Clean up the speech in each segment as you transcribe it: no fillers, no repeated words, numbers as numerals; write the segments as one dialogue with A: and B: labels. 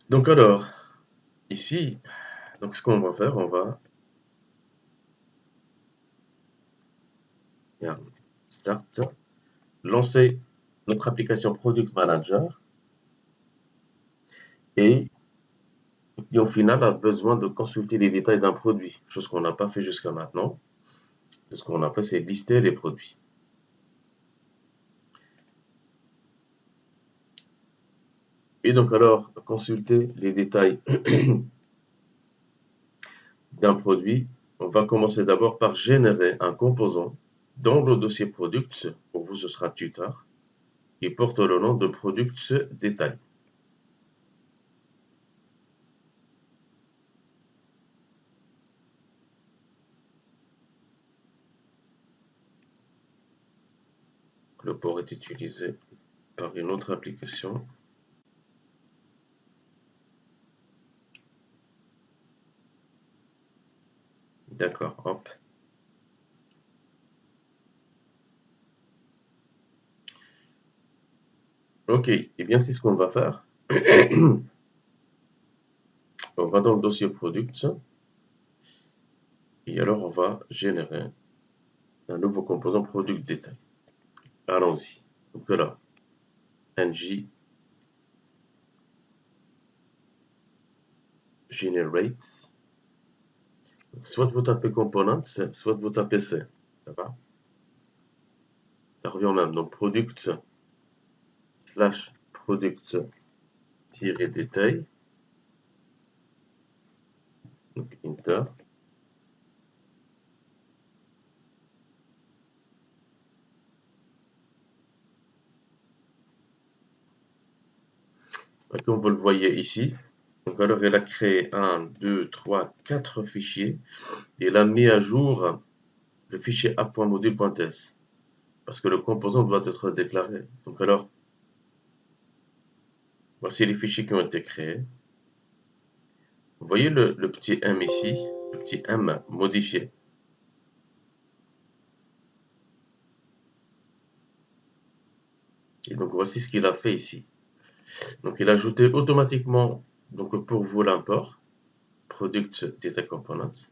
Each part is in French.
A: Donc alors, ici, donc ce qu'on va faire, on va regarde, start, lancer notre application Product Manager et, et au final a besoin de consulter les détails d'un produit, chose qu'on n'a pas fait jusqu'à maintenant. Ce qu'on a fait, c'est lister les produits. Et donc alors, consulter les détails d'un produit, on va commencer d'abord par générer un composant dans le dossier Products, pour vous ce sera tutor, qui porte le nom de Products Détail. Le port est utilisé par une autre application. D'accord, hop. Ok, et bien c'est ce qu'on va faire. On va dans le dossier Products et alors on va générer un nouveau composant Product Détail. Allons-y. Donc là, ng generates. Soit vous tapez components, soit vous tapez C. Ça va? Ça revient au même. Donc product slash product tiré détail. Donc enter. Et comme vous le voyez ici, donc alors elle a créé 1, 2, 3, 4 fichiers et elle a mis à jour le fichier app.module.ts parce que le composant doit être déclaré. Donc alors, voici les fichiers qui ont été créés. Vous voyez le petit M ici, le petit M modifié. Et donc voici ce qu'il a fait ici. Donc il a ajouté automatiquement, donc pour vous l'import, Product Data Components.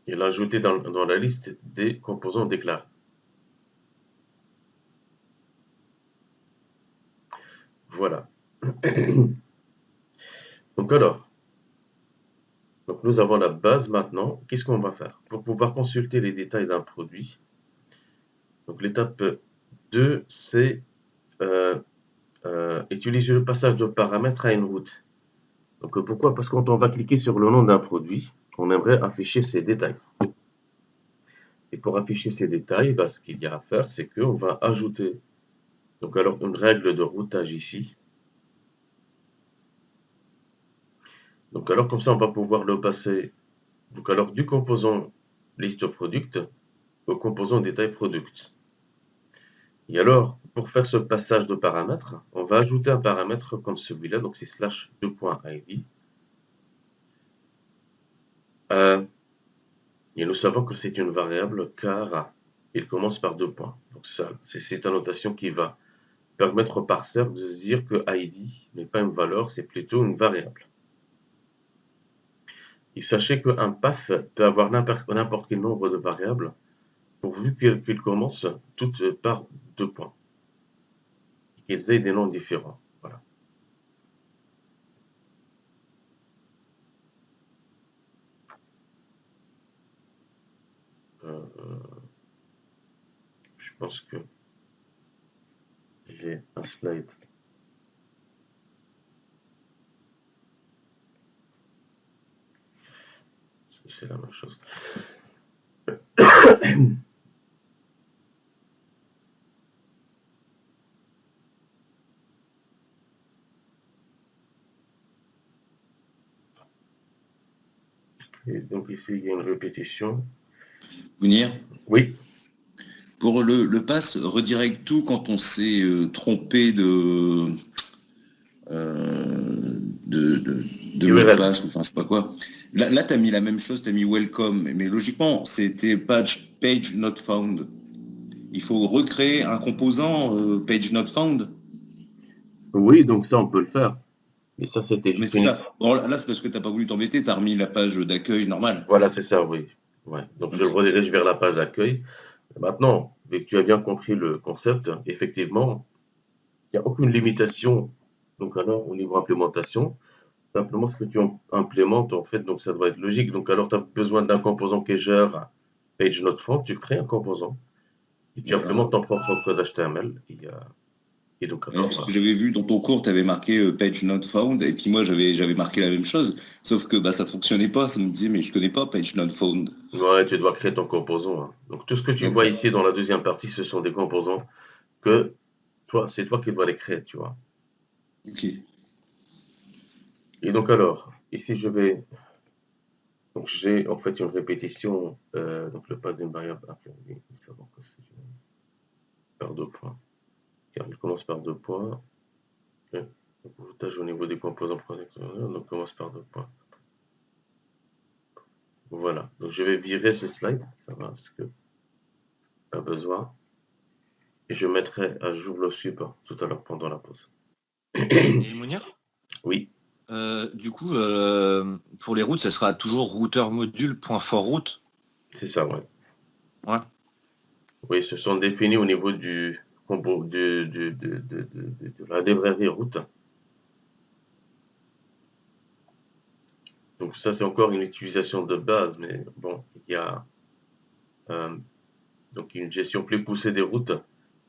A: Il a ajouté dans la liste des composants déclarés. Voilà. Donc alors, donc nous avons la base maintenant. Qu'est-ce qu'on va faire? Pour pouvoir consulter les détails d'un produit, donc l'étape 2, c'est utiliser le passage de paramètres à une route. Donc pourquoi? Parce que quand on va cliquer sur le nom d'un produit, on aimerait afficher ces détails. Et pour afficher ces détails, bah, ce qu'il y a à faire, c'est qu'on va ajouter donc alors une règle de routage ici. Donc alors comme ça, on va pouvoir le passer donc alors du composant liste product au composant détail product. Et alors, pour faire ce passage de paramètres, on va ajouter un paramètre comme celui-là, donc c'est slash 2.id. Et nous savons que c'est une variable car il commence par 2 points. Donc ça, c'est cette annotation qui va permettre au parseur de se dire que id n'est pas une valeur, c'est plutôt une variable. Et sachez qu'un path peut avoir n'importe quel nombre de variables pourvu qu'il commence toutes par 2 points et qu'ils aient des noms différents. Voilà. Je pense que j'ai un slide. C'est la même chose. Et donc ici, il y a une répétition.
B: Mounir,
A: Oui.
B: pour le pass redirect tout quand on s'est trompé de mot de passe, enfin je sais pas quoi. Là tu as mis la même chose, tu as mis welcome, mais logiquement c'était page not found. Il faut recréer un composant page not found.
A: Oui, donc ça, on peut le faire. Mais ça, c'était
B: Mais
A: juste
B: c'est ça. Bon, là, c'est parce que tu n'as pas voulu t'embêter, tu as remis la page d'accueil normale.
A: Voilà, c'est ça, oui. Ouais. Donc, je le
B: Ok.
A: redirige vers la page d'accueil. Maintenant, dès que tu as bien compris le concept, effectivement, il n'y a aucune limitation. Donc, alors, au niveau implémentation, simplement ce que tu implémentes, en fait, donc ça doit être logique. Donc, alors, tu as besoin d'un composant qui gère page not found, tu crées un composant et tu
B: D'accord.
A: implémentes ton propre code HTML. Et donc,
B: Ouais,
A: alors,
B: parce que j'avais vu dans ton cours, tu avais marqué page not found, et puis moi j'avais marqué la même chose, sauf que bah, ça fonctionnait pas, ça me disait mais je connais pas page not found.
A: ouais, tu dois créer ton composant, hein. Donc, tout ce que tu vois
B: D'accord.
A: ici dans la deuxième partie, ce sont des composants que c'est toi qui dois les créer, tu vois.
B: Ok.
A: Et donc, alors, ici, donc j'ai en fait une répétition, donc le pass d'une variable appelée, il faut savoir que c'est une paire de points, car il commence par 2 points, et donc voltage au niveau des composants producteurs, donc commence par 2 points. Voilà, donc je vais virer ce slide, ça va, parce que pas besoin, et je mettrai à jour le support tout à l'heure pendant la pause.
C: Et Mounir,
A: Oui,
C: du coup, pour les routes, ça sera toujours routeur module.forRoute.
A: c'est ça, ouais.
C: Ouais.
A: Oui, ce sont définis au niveau du de la librairie route. Donc ça, c'est encore une utilisation de base, mais bon, il y a euh, donc une gestion plus poussée des routes.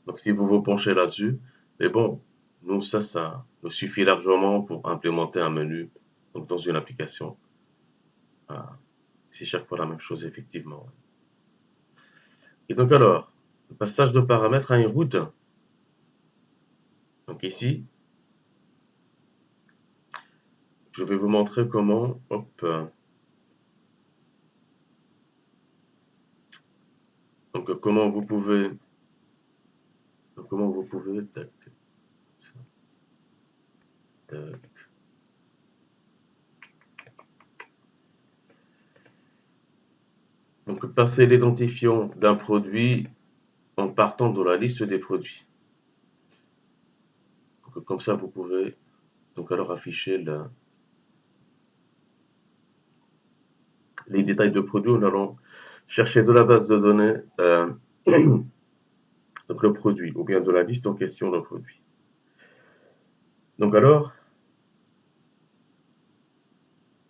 A: Donc si vous vous penchez là-dessus, mais bon, nous, ça nous suffit largement pour implémenter un menu donc dans une application. Ah, c'est chaque fois la même chose, effectivement. Et donc alors, le passage de paramètres à une route. Donc ici, je vais vous montrer comment, hop, donc comment vous pouvez, tac, ça, tac. Donc passer l'identifiant d'un produit en partant de la liste des produits. Donc, comme ça, vous pouvez donc alors afficher les détails de produits en allant chercher de la base de données donc le produit ou bien de la liste en question le produit. Donc alors,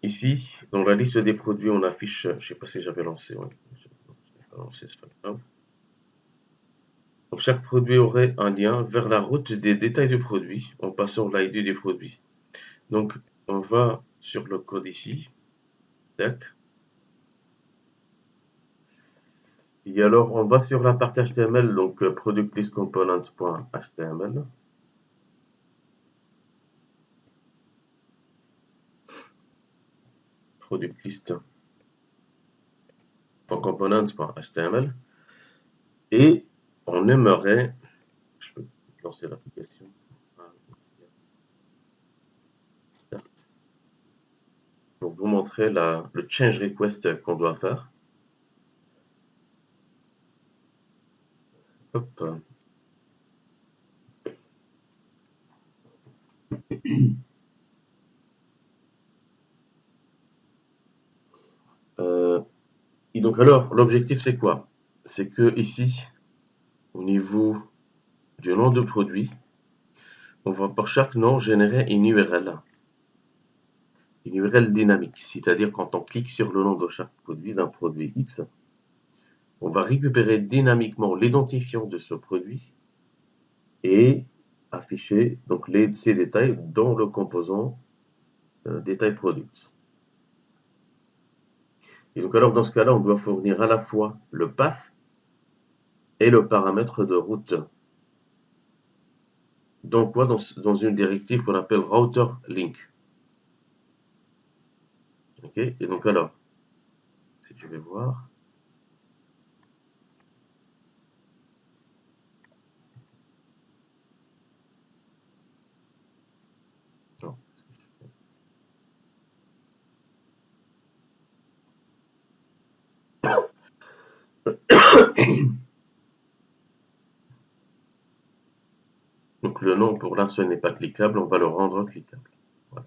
A: ici, dans la liste des produits, on affiche, je ne sais pas si j'avais lancé, ouais. Je n'ai pas lancé, c'est pas grave. Donc chaque produit aurait un lien vers la route des détails du produit en passant l'ID du produit. Donc on va sur le code ici, tac. Et alors on va sur la partie HTML, donc product list component.html. Product list.component.html et on aimerait, je peux lancer l'application, start, pour vous montrer le change request qu'on doit faire. Hop. Et donc alors, l'objectif c'est quoi? C'est que ici, au niveau du nom de produit, on va pour chaque nom générer une URL dynamique, c'est-à-dire quand on clique sur le nom de chaque produit, d'un produit X, on va récupérer dynamiquement l'identifiant de ce produit et afficher donc ces détails dans le composant détail products. Et donc alors dans ce cas-là, on doit fournir à la fois le path et le paramètre de route. Donc quoi, dans une directive qu'on appelle router link. Ok, et donc alors, si je vais voir, non, donc le nom pour l'instant n'est pas cliquable, on va le rendre cliquable. Voilà.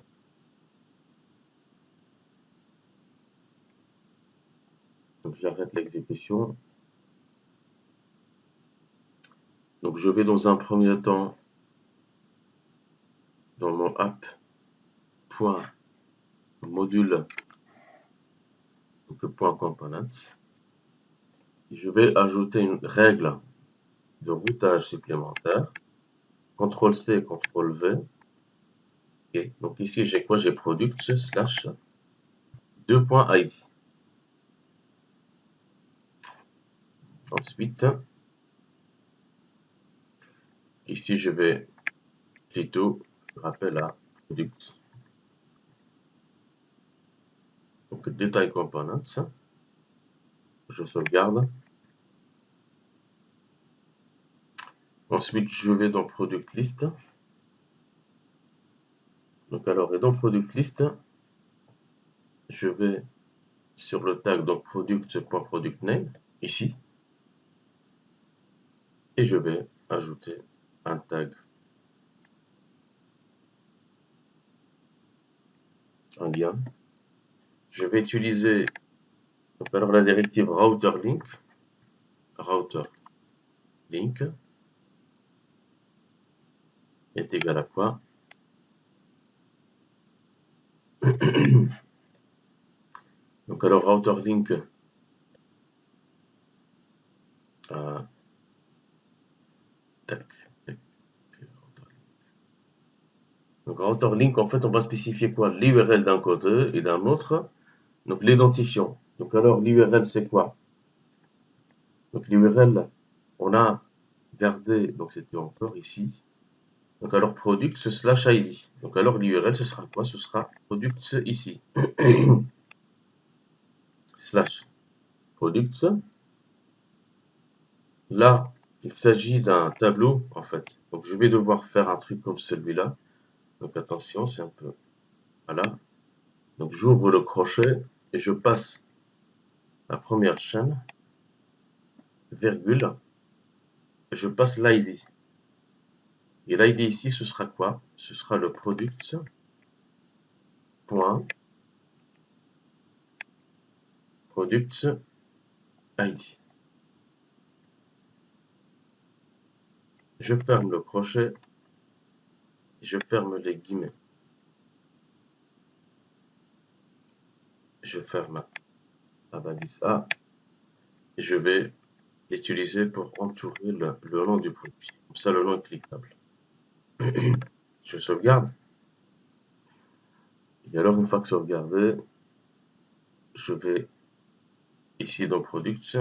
A: j'arrête l'exécution. Donc je vais dans un premier temps dans mon app.module, donc .components, et je vais ajouter une règle de routage supplémentaire. CTRL-C, CTRL-V. Okay. Donc ici j'ai quoi? J'ai product slash 2.id. Ensuite, ici je vais plutôt rappel à product. Donc detail components. Je sauvegarde. Ensuite, je vais dans product list. Donc alors, et dans product list, je vais sur le tag donc product.productName ici, et je vais ajouter un tag, un lien. Je vais utiliser donc alors la directive router link est égal à quoi? Donc alors router link donc router link, en fait on va spécifier quoi? L'URL d'un côté et d'un autre, donc l'identifiant. Donc alors l'URL c'est quoi? Donc l'URL, on a gardé, donc c'était encore ici. Donc alors product slash id. Donc alors l'URL ce sera quoi? Ce sera product ici. Slash product. Là, il s'agit d'un tableau en fait. Donc je vais devoir faire un truc comme celui-là. Donc attention, c'est un peu. Voilà. Donc j'ouvre le crochet et je passe la première chaîne, virgule, et je passe l'ID. Et l'ID ici, ce sera quoi? Ce sera le product. Point. Product ID. Je ferme le crochet et je ferme les guillemets. Je ferme la balise A et je vais l'utiliser pour entourer le nom du produit. Comme ça, le nom est cliquable. Je sauvegarde. Et alors, une fois que sauvegardé, je vais ici dans Product.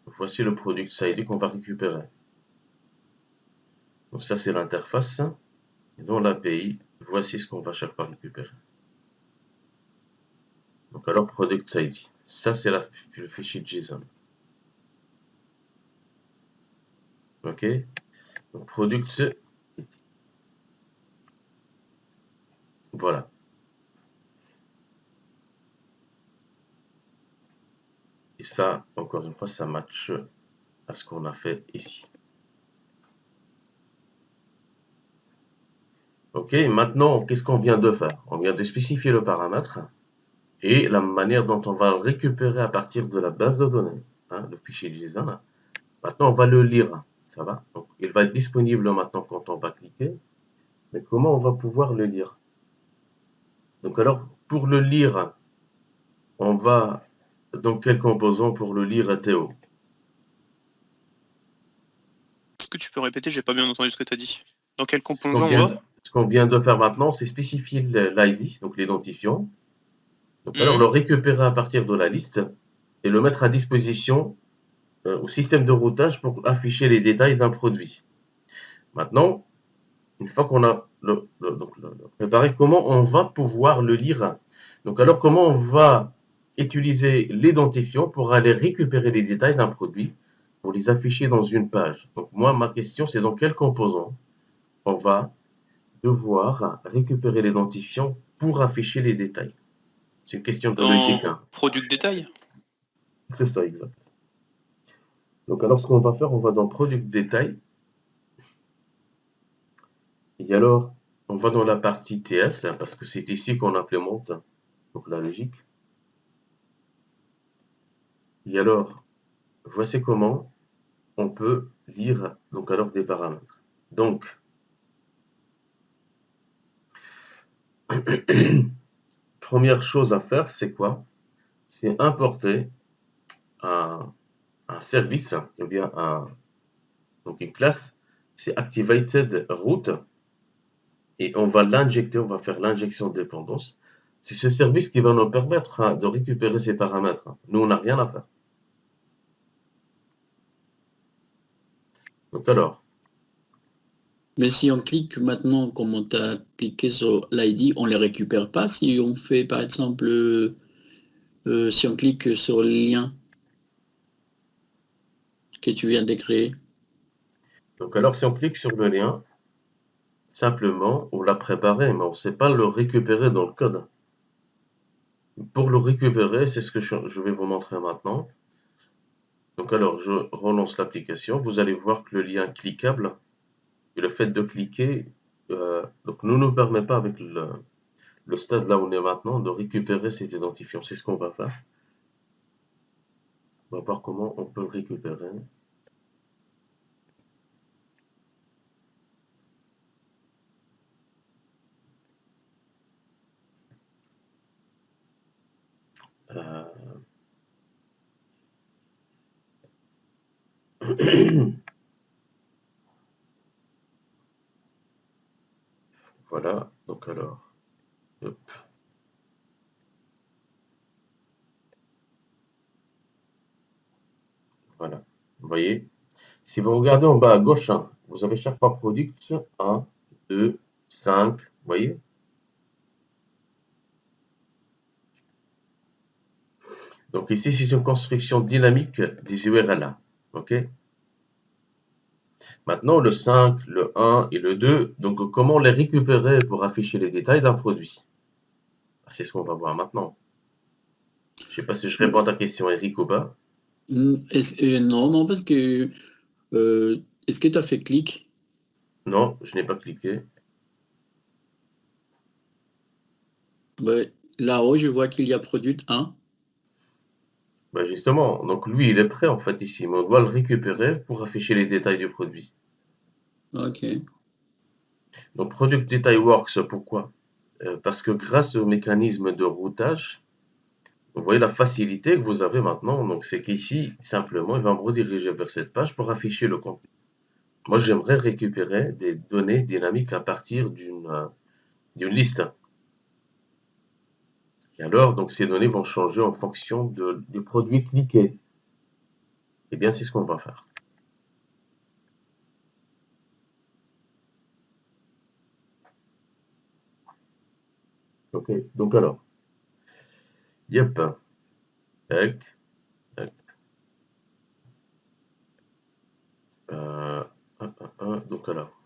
A: Voici le Product ID qu'on va récupérer. Donc ça, c'est l'interface. Et dans l'API, voici ce qu'on va chaque fois récupérer. Donc alors, Product ID. Ça, c'est le fichier JSON. OK. Donc, Product ID. Voilà. Et ça, encore une fois, ça match à ce qu'on a fait ici. Ok, maintenant, qu'est-ce qu'on vient de faire? On vient de spécifier le paramètre et la manière dont on va le récupérer à partir de la base de données, hein, le fichier JSON. Maintenant, on va le lire, ça va? Donc, il va être disponible maintenant quand on va cliquer. Mais comment on va pouvoir le lire? Donc alors, pour le lire, on va dans quel composant pour le lire, Théo?
D: Est-ce que tu peux répéter? J'ai pas bien entendu ce que tu as dit. Dans quel
A: Ce
D: composant on va?
A: qu'on vient de faire maintenant, c'est spécifier l'ID, donc l'identifiant. Donc alors, le récupérer à partir de la liste et le mettre à disposition au système de routage pour afficher les détails d'un produit. Maintenant, une fois qu'on a préparé, comment on va pouvoir le lire? Donc alors, comment on va utiliser l'identifiant pour aller récupérer les détails d'un produit pour les afficher dans une page? Donc moi, ma question, c'est dans quel composant on va devoir récupérer l'identifiant pour afficher les détails? C'est une question de logique. Hein.
D: Product détail?
A: C'est ça, exact. Donc alors, ce qu'on va faire, on va dans Product Détail. Et alors, on va dans la partie TS, hein, parce que c'est ici qu'on implémente donc la logique. Et alors, voici comment on peut lire donc alors des paramètres. Donc, première chose à faire, c'est quoi? C'est importer un service, ou bien donc une classe, c'est activated route, et on va l'injecter, on va faire l'injection de dépendance. C'est ce service qui va nous permettre de récupérer ces paramètres. Nous, on n'a rien à faire. Donc alors,
E: Mais si on clique maintenant, comme on t'a cliqué sur l'ID, on ne les récupère pas si on fait, par exemple, si on clique sur le lien que tu viens de créer.
A: si on clique sur le lien, simplement, on l'a préparé, mais on ne sait pas le récupérer dans le code. Pour le récupérer, c'est ce que je vais vous montrer maintenant. Donc alors, je relance l'application. Vous allez voir que le lien est cliquable. Et le fait de cliquer, donc ne nous permet pas, avec le stade là où on est maintenant, de récupérer cet identifiant. C'est ce qu'on va faire. On va voir comment on peut le récupérer. Euh, Voilà, donc alors, hop, voilà. Vous voyez, si vous regardez en bas à gauche, hein, vous avez chaque fois product 1, 2, 5, vous voyez. Donc ici, c'est une construction dynamique des URL. OK? Maintenant, le 5, le 1 et le 2, donc comment les récupérer pour afficher les détails d'un produit? C'est ce qu'on va voir maintenant. Je ne sais pas si je réponds à ta question, Eric, ou pas.
E: Non, non, parce que est-ce que tu as fait clic?
A: Non, je n'ai pas cliqué.
E: Ouais, là-haut, je vois qu'il y a produit 1.
A: Ben justement, donc lui, il est prêt en fait ici, mais on doit le récupérer pour afficher les détails du produit.
E: Ok.
A: Donc Product Detail Works, pourquoi? Parce que grâce au mécanisme de routage, vous voyez la facilité que vous avez maintenant. Donc c'est qu'ici, simplement, il va me rediriger vers cette page pour afficher le contenu. Moi, j'aimerais récupérer des données dynamiques à partir d'une liste. Et alors, donc ces données vont changer en fonction du produit cliqué. Eh bien, c'est ce qu'on va faire. Ok, donc alors, yep, tac, tac, euh, donc alors,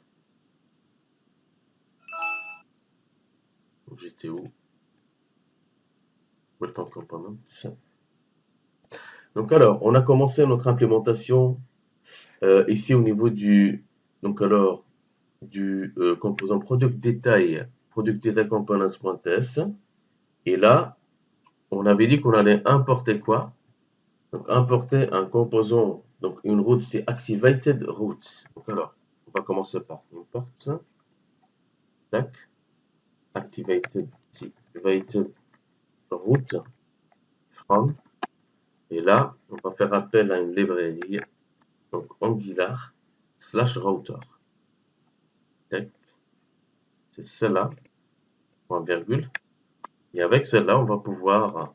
A: j'étais où? Welcome Components. Donc alors, on a commencé notre implémentation ici au niveau du composant product detail components.ts. Et là, on avait dit qu'on allait importer quoi? Donc importer un composant, donc une route, c'est activated route. Donc alors, on va commencer par import, tac, activated route from. Et là, on va faire appel à une librairie, donc Angular /router. Tac, c'est celle-là, point virgule. Et avec celle-là, on va pouvoir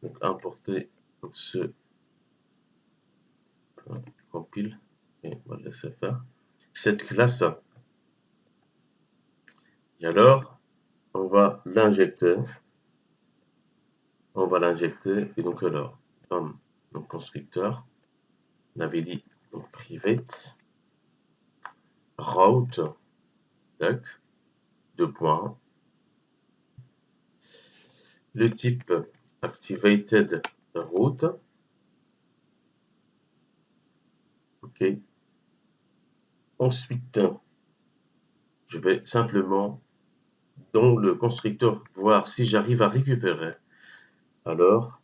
A: donc, importer donc, compile et on va le laisser faire cette classe. Et alors, on va l'injecter. Et donc alors, comme donc constructeur, on avait dit donc private route, tac, deux points. Le type activated route. OK. Ensuite, je vais simplement dans le constructeur voir si j'arrive à récupérer. Alors,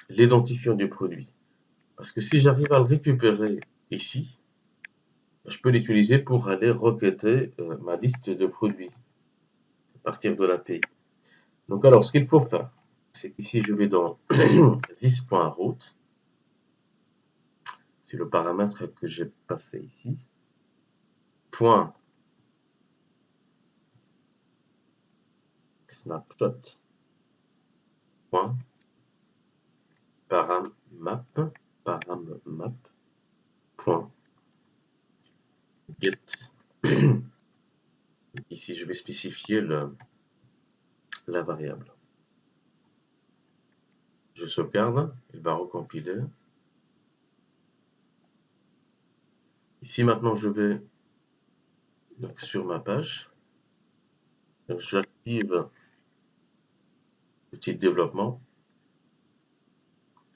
A: l'identifiant du produit. Parce que si j'arrive à le récupérer ici, je peux l'utiliser pour aller requêter ma liste de produits à partir de l'API. Donc alors, ce qu'il faut faire, c'est qu'ici, je vais dans this.route, c'est le paramètre que j'ai passé ici, point snapshot, point parammap, point get. Ici, je vais spécifier la variable. Je sauvegarde, il va recompiler. Ici, maintenant, je vais donc, sur ma page. J'active l'outil de développement.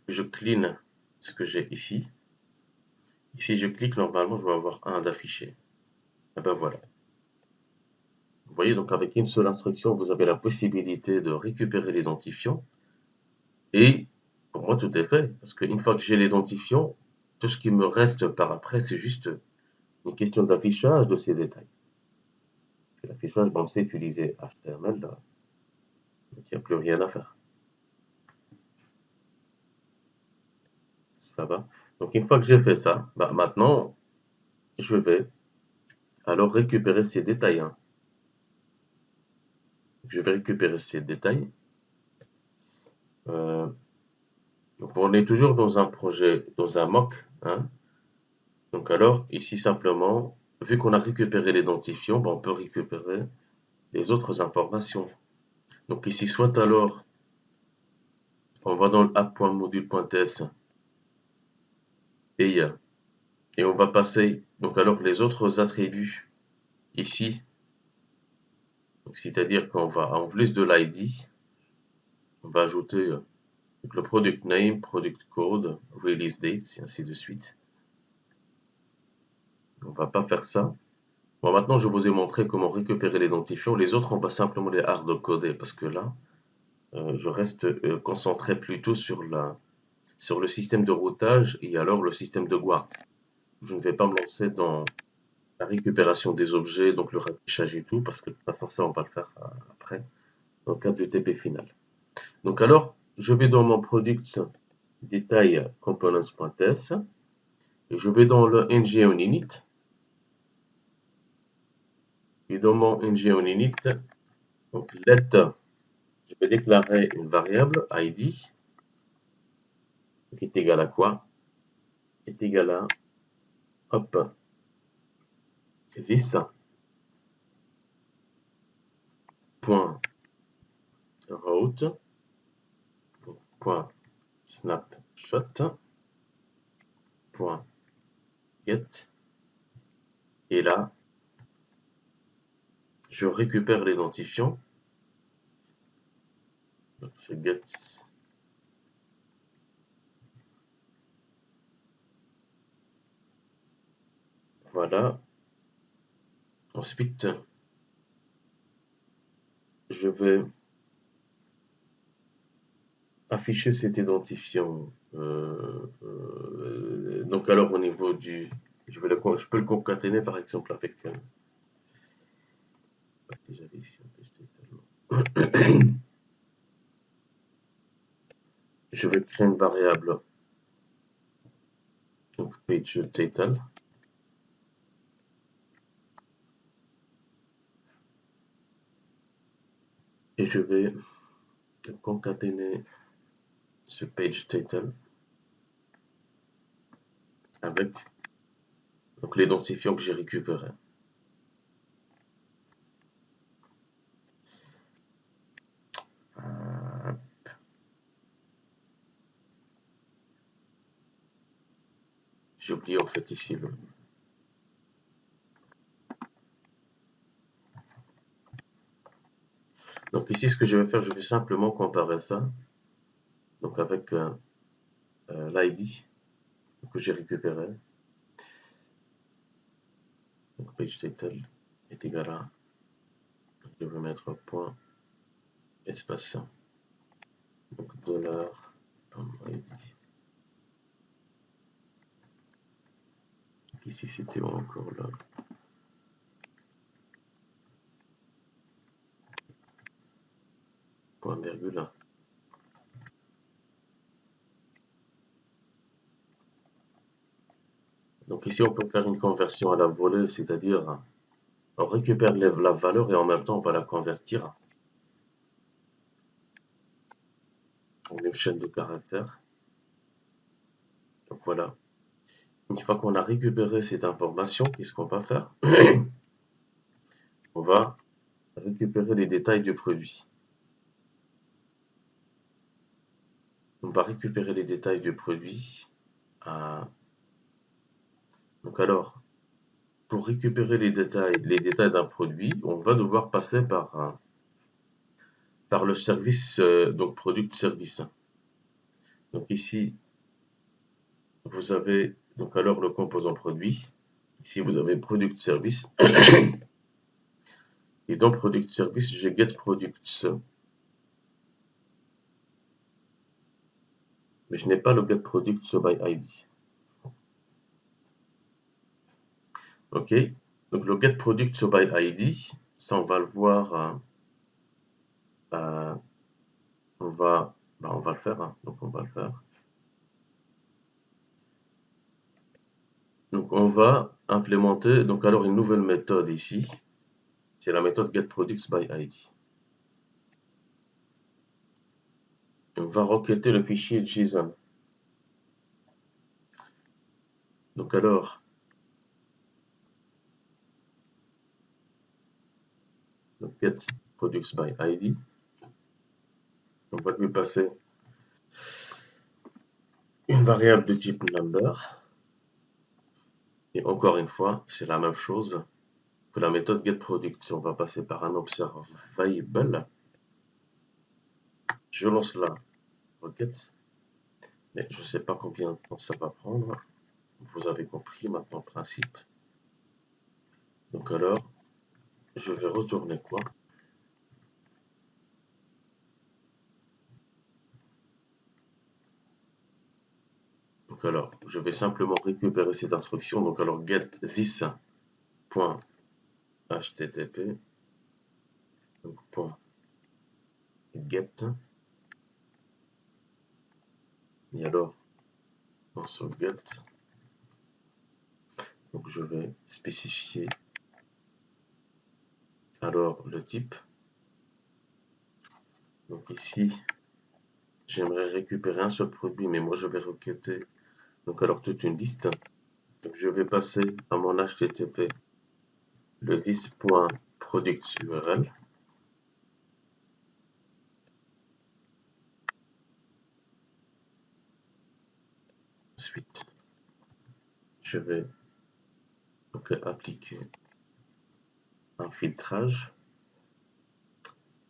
A: Je clean ce que j'ai ici. Ici, je clique, normalement, je vais avoir un d'affiché. Et ben voilà. Vous voyez, donc avec une seule instruction, vous avez la possibilité de récupérer l'identifiant. Et pour moi, tout est fait. Parce qu'une fois que j'ai l'identifiant, tout ce qui me reste par après, c'est juste une question d'affichage de ces détails. L'affichage, bon, on sait utiliser HTML, là. Donc il n'y a plus rien à faire. Ça va. Donc une fois que j'ai fait ça, bah, maintenant, je vais alors récupérer ces détails. Hein. Je vais récupérer ces détails. Donc on est toujours dans un projet, dans un mock. Hein. Donc alors, ici simplement, vu qu'on a récupéré l'identifiant, ben, on peut récupérer les autres informations. Donc ici, soit alors, on va dans l'app.module.ts et on va passer donc alors les autres attributs ici. C'est-à-dire qu'on va, en plus de l'ID, on va ajouter le product name, product code, release date, et ainsi de suite. On va pas faire ça. Bon, maintenant, je vous ai montré comment récupérer l'identifiant. Les autres, on va simplement les hard-coder parce que là, je reste concentré plutôt sur le système de routage et alors le système de guard. Je ne vais pas me lancer dans la récupération des objets, donc le raffichage et tout, parce que de toute façon, ça, on va le faire après, dans le cadre du TP final. Donc alors, je vais dans mon product detail components.ts et je vais dans le ng-on-init. Et dans mon ng-on-init, donc let, je vais déclarer une variable id qui est égale à quoi? Est égal à hop, this point route point snapshot point get et là je récupère l'identifiant, donc c'est get. Voilà. Ensuite, je vais afficher cet identifiant. Donc alors au niveau du, je peux le concaténer par exemple avec. Parce que j'avais ici un page title. Je vais créer une variable. Donc page title. Et je vais concaténer ce page title avec donc l'identifiant que j'ai récupéré. J'ai oublié en fait ici le. Donc ici ce que je vais faire, je vais simplement comparer ça donc avec l'ID que j'ai récupéré. Donc page title est égal à, je vais mettre point espace donc welcome ID. Ici c'était encore là. Point virgule. Donc ici on peut faire une conversion à la volée, c'est-à-dire on récupère la valeur et en même temps on va la convertir en une chaîne de caractères. Donc voilà. Une fois qu'on a récupéré cette information, qu'est-ce qu'on va faire? On va récupérer les détails du produit. On va récupérer les détails du produit. Donc alors, pour récupérer les détails d'un produit, on va devoir passer par le service, donc product service. Donc ici, vous avez donc alors le composant produit. Ici, vous avez product service. Et dans product service, j'ai get products. Mais je n'ai pas le get products by ID. Ok. Donc le get products by ID, ça on va le voir. On va le faire. Hein. Donc on va le faire. Donc on va implémenter donc alors une nouvelle méthode ici. C'est la méthode getProductsById. On va requêter le fichier JSON. Donc alors, getProductsById. On va lui passer une variable de type number. Et encore une fois, c'est la même chose que la méthode getProduct. On va passer par un observable. Je lance la requête. Mais je ne sais pas combien de temps ça va prendre. Vous avez compris maintenant le principe. Donc alors, je vais retourner quoi? Donc alors, je vais simplement récupérer cette instruction. Donc alors, get this.http. Donc .get. Et alors, dans ce get, donc je vais spécifier alors le type. Donc ici, j'aimerais récupérer un seul produit, mais moi je vais requêter donc alors toute une liste. Donc je vais passer à mon HTTP le this.productsurl. Ensuite, je vais donc appliquer un filtrage.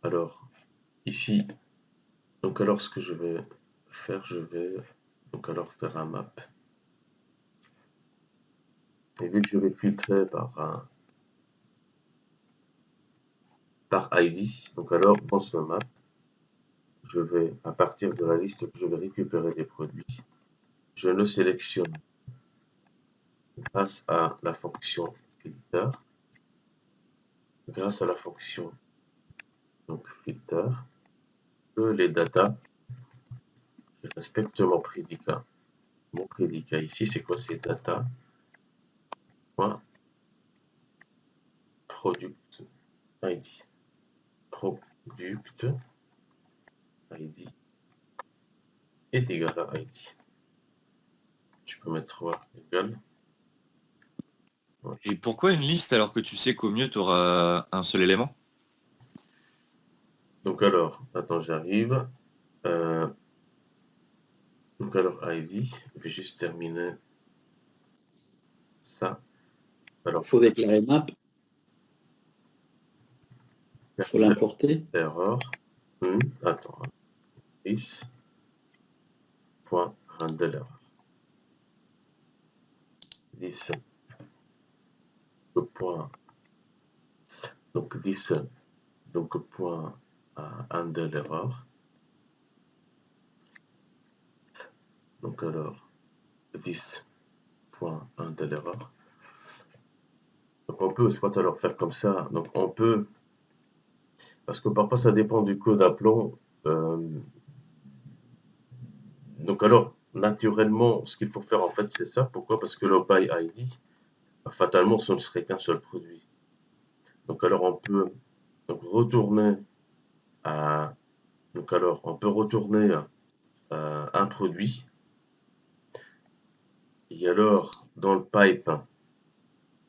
A: Alors ici, donc alors ce que je vais faire, je vais donc alors faire un map. Et vu que je vais filtrer par ID, donc alors dans ce map, je vais à partir de la liste que je vais récupérer des produits, je le sélectionne grâce à la fonction filter, grâce à la fonction donc filter, que les data qui respectent mon prédicat. Mon prédicat ici, c'est quoi? C'est data product ID. Product ID est égal à ID. Je peux mettre 3 égal.
C: Ouais. Et pourquoi une liste alors que tu sais qu'au mieux tu auras un seul élément?
A: Donc alors, attends, j'arrive. Donc alors ID, je vais juste terminer ça. Alors,
E: Il faut déclarer map. Il faut l'importer.
A: Error. Attends. This. Point handler. This. Le point. Donc this. Donc point handle error. Donc alors, this.undelError. Donc on peut soit alors faire comme ça. Donc on peut, parce que parfois ça dépend du code appelant. Donc alors, naturellement, ce qu'il faut faire en fait, c'est ça. Pourquoi? Parce que le by ID, fatalement, ce ne serait qu'un seul produit. Donc alors on peut donc retourner à donc alors on peut retourner un produit. Et alors dans le pipe,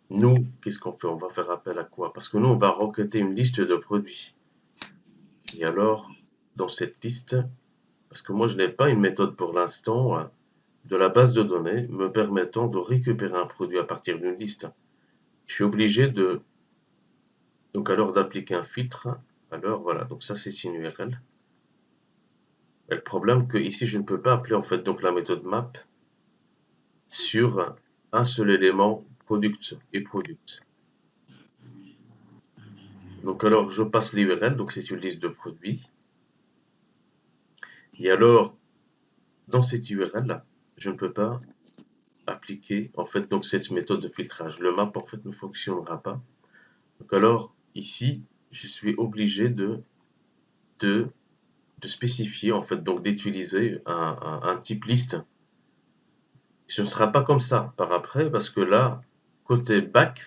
A: nous, qu'est-ce qu'on fait? On va faire appel à quoi? Parce que nous, on va requêter une liste de produits. Et alors, dans cette liste, parce que moi, je n'ai pas une méthode pour l'instant de la base de données me permettant de récupérer un produit à partir d'une liste. Je suis obligé de donc alors d'appliquer un filtre. Alors voilà, donc ça c'est une URL. Et le problème que ici je ne peux pas appeler en fait donc la méthode map sur un seul élément product et product. Donc alors je passe l'URL, donc c'est une liste de produits. Et alors dans cette URL là, je ne peux pas appliquer en fait donc cette méthode de filtrage. Le map en fait ne fonctionnera pas. Donc alors ici je suis obligé de spécifier en fait donc d'utiliser un type liste. Ce ne sera pas comme ça par après parce que là côté back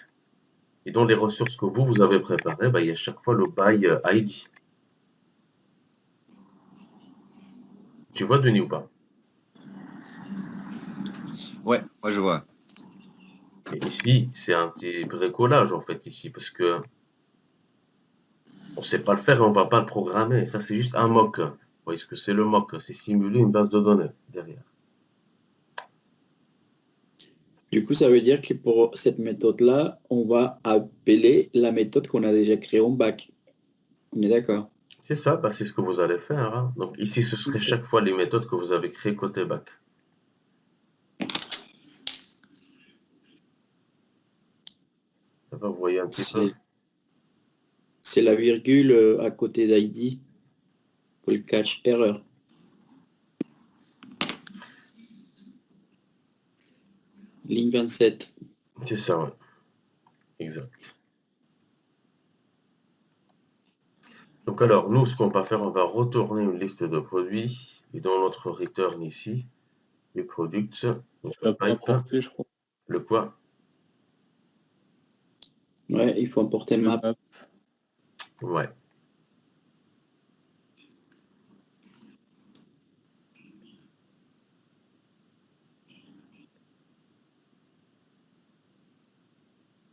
A: et dans les ressources que vous avez préparées, bah, il y a à chaque fois le by ID. Tu vois Denis ou pas?
C: Ouais, moi je vois.
A: Et ici c'est un petit bricolage en fait ici parce que on sait pas le faire et on va pas le programmer. Ça c'est juste un mock. Vous voyez ce que c'est le mock? C'est simuler une base de données derrière.
E: Du coup, ça veut dire que pour cette méthode-là, on va appeler la méthode qu'on a déjà créée en back. On est d'accord?
A: C'est ça, bah, c'est ce que vous allez faire, hein. Donc ici, ce serait
E: Ok.
A: chaque fois les méthodes que vous avez créées côté back. Ça va, vous voyez un petit peu?
E: C'est la virgule à côté d'ID pour le catch erreur. Ligne 27.
A: C'est ça, ouais. Exact. Donc alors, nous, ce qu'on va faire, on va retourner une liste de produits. Et dans notre return ici, les products, donc
E: Tu vas pas
A: pipe,
E: importer, je crois.
A: le quoi?
E: Ouais, il faut importer le map.
A: Ouais.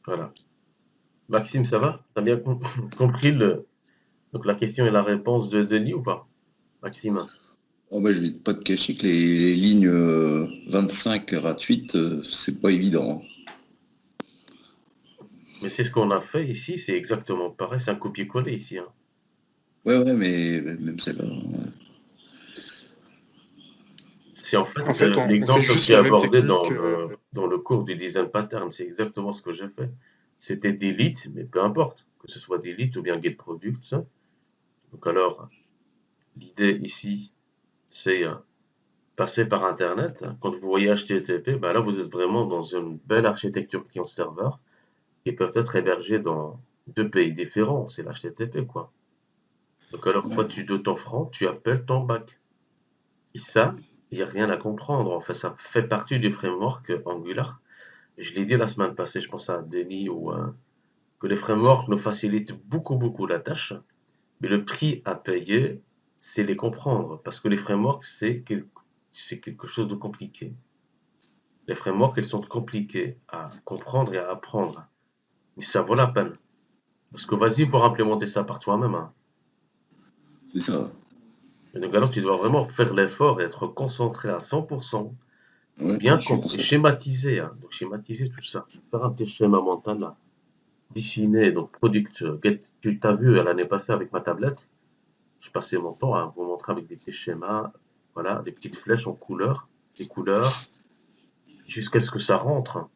A: Voilà. Maxime, ça va? T'as bien compris donc la question et la réponse de Denis ou pas? Maxime?
B: Oh bah, je vais pas te cacher que les lignes 25 gratuites, c'est pas évident.
A: Mais c'est ce qu'on a fait ici, c'est exactement pareil, c'est un copier-coller ici, hein.
B: Ouais, mais même celle-là.
A: C'est en fait
D: En fait, on fait
A: l'exemple
D: juste
A: qui est
D: la même
A: abordé
D: technique.
A: dans le cours du design pattern. C'est exactement ce que j'ai fait. C'était delete, mais peu importe, que ce soit delete ou bien get product. Donc alors, l'idée ici, c'est passer par Internet. Quand vous voyez HTTP, bah là, vous êtes vraiment dans une belle architecture client-serveur qui peuvent être hébergés dans deux pays différents. C'est l'HTTP, quoi. Donc alors, toi,
B: Ouais.
A: de ton front, tu appelles ton back. Et ça, il n'y a rien à comprendre. En fait, ça fait partie du framework Angular. Je l'ai dit la semaine passée, je pense à Denis, que les frameworks nous facilitent beaucoup, beaucoup la tâche, mais le prix à payer, c'est les comprendre, parce que les frameworks, c'est quelque chose de compliqué. Les frameworks, ils sont compliqués à comprendre et à apprendre, mais ça vaut la peine. Parce que vas-y pour implémenter ça par toi-même, hein.
B: C'est ça.
A: Et donc alors, tu dois vraiment faire l'effort et être concentré à 100%,
B: Ouais,
A: bien
B: je suis pour ça.
A: schématiser, hein. Donc schématiser tout ça, faire un petit schéma mental là. Dessiner, donc product get, tu t'as vu l'année passée avec ma tablette, je passais mon temps à vous montrer avec des petits schémas, voilà, des petites flèches en couleur, des couleurs, jusqu'à ce que ça rentre.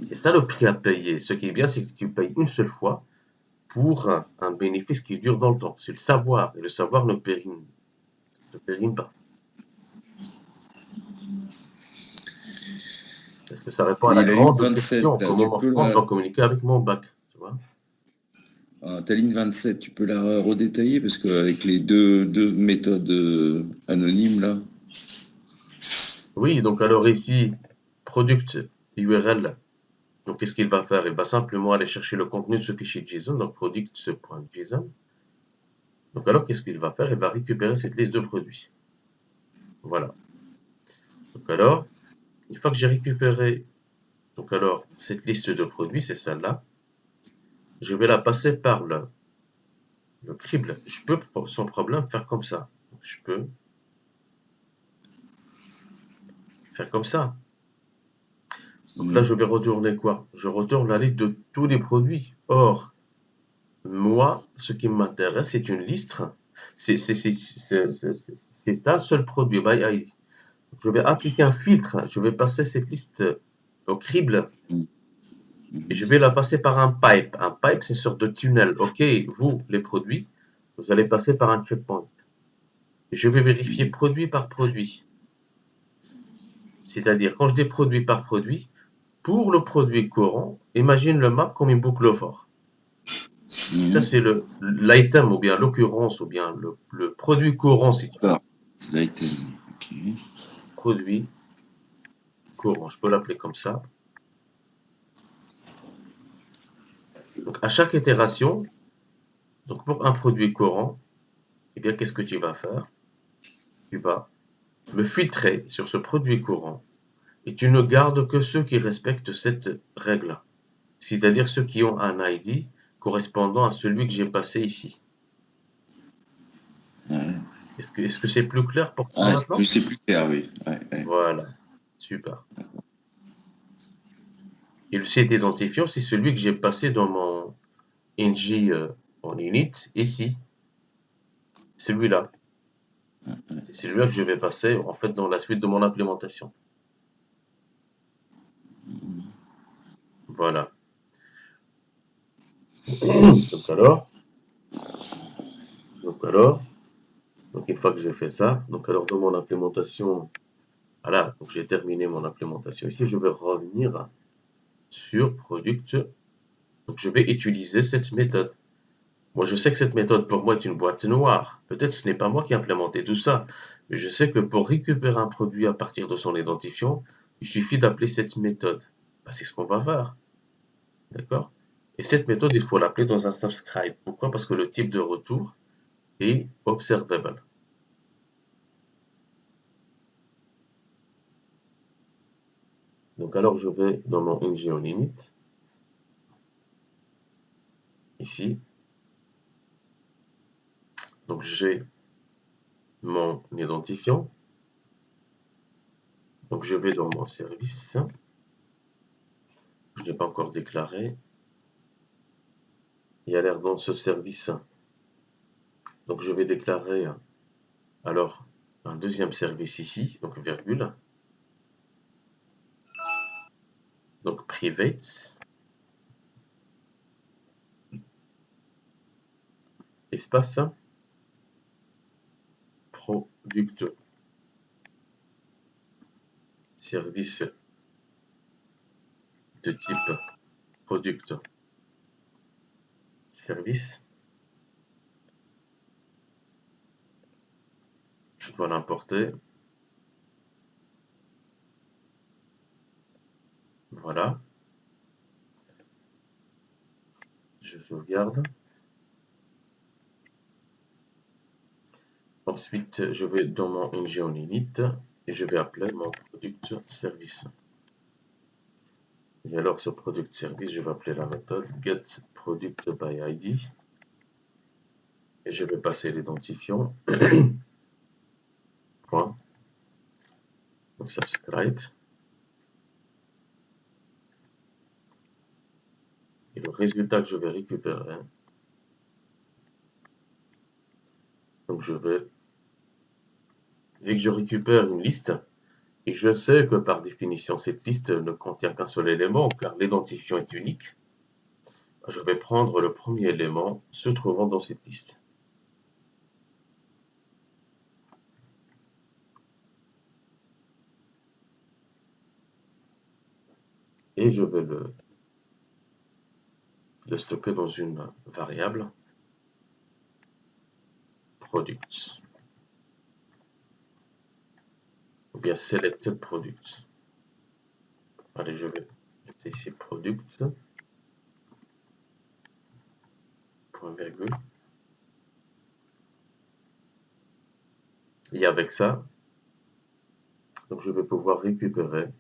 A: C'est ça le prix à payer. Ce qui est bien, c'est que tu payes une seule fois pour un bénéfice qui dure dans le temps. C'est le savoir, et le savoir ne périme pas. Est-ce que ça répond à la
B: Et la ligne
A: grande
B: 27,
A: question?
B: là,
A: Comment
B: tu
A: mon
B: peux
A: front
B: la...
A: doit communiquer avec mon bac? Tu vois?
B: ta ligne 27, tu peux la redétailler parce qu'avec les deux méthodes anonymes là.
A: Oui, donc alors ici, product URL. Donc qu'est-ce qu'il va faire? Il va simplement aller chercher le contenu de ce fichier JSON, donc product.json. Donc alors qu'est-ce qu'il va faire? Il va récupérer cette liste de produits. Voilà. Donc alors, une fois que j'ai récupéré donc alors cette liste de produits, c'est celle-là, je vais la passer par le crible. Je peux sans problème faire comme ça. Je peux faire comme ça. Donc là, je vais retourner quoi? Je retourne la liste de tous les produits. Or, moi, ce qui m'intéresse, c'est une liste. C'est un seul produit, by ID. Je vais appliquer un filtre. Je vais passer cette liste au crible et je vais la passer par un pipe. Un pipe, c'est une sorte de tunnel. Ok, vous, les produits, vous allez passer par un checkpoint. Et je vais vérifier produit par produit. C'est-à-dire, quand je dis produit par produit, pour le produit courant, imagine le map comme une boucle for. Ça, c'est l'item, ou bien l'occurrence, ou bien le produit courant, si tu veux.
B: C'est l'item. Ok.
A: Produit courant, je peux l'appeler comme ça. Donc, à chaque itération, donc pour un produit courant, eh bien, qu'est-ce que tu vas faire? Tu vas me filtrer sur ce produit courant et tu ne gardes que ceux qui respectent cette règle, c'est-à-dire ceux qui ont un ID correspondant à celui que j'ai passé ici.
B: Ouais.
A: Est-ce que c'est plus clair pour toi maintenant?
B: C'est plus clair, oui. Ouais.
A: Voilà, super. Et le site identifiant, c'est celui que j'ai passé dans mon ng en init ici. Celui-là. C'est celui-là que je vais passer en fait dans la suite de mon implémentation. Voilà. Donc alors, donc une fois que j'ai fait ça, donc alors dans mon implémentation, voilà, donc j'ai terminé mon implémentation. Ici, je vais revenir sur product. Donc je vais utiliser cette méthode. Moi, je sais que cette méthode pour moi est une boîte noire. Peut-être ce n'est pas moi qui ai implémenté tout ça, mais je sais que pour récupérer un produit à partir de son identifiant, il suffit d'appeler cette méthode. Ben, c'est ce qu'on va faire. D'accord? Et cette méthode, il faut l'appeler dans un subscribe. Pourquoi? Parce que le type de retour est observable. Donc alors je vais dans mon ng on init, ici. Donc j'ai mon identifiant. Donc je vais dans mon service. Je ne l'ai pas encore déclaré. Il y a l'air dans ce service. Donc je vais déclarer alors un deuxième service ici, donc virgule. Donc private. Espace. Product. Service de type product. Service. Je dois l'importer. Voilà. Je sauvegarde. Ensuite, je vais dans mon ng on init et je vais appeler mon product service. Et alors, ce product service, je vais appeler la méthode getProductById et je vais passer l'identifiant. Point. Donc, subscribe. Et le résultat que je vais récupérer, donc je vais, vu que je récupère une liste, et je sais que par définition cette liste ne contient qu'un seul élément car l'identifiant est unique, je vais prendre le premier élément se trouvant dans cette liste. et je vais le stocker dans une variable product ou bien selected product. Allez, je vais mettre ici product, point virgule. Et avec ça, donc je vais pouvoir récupérer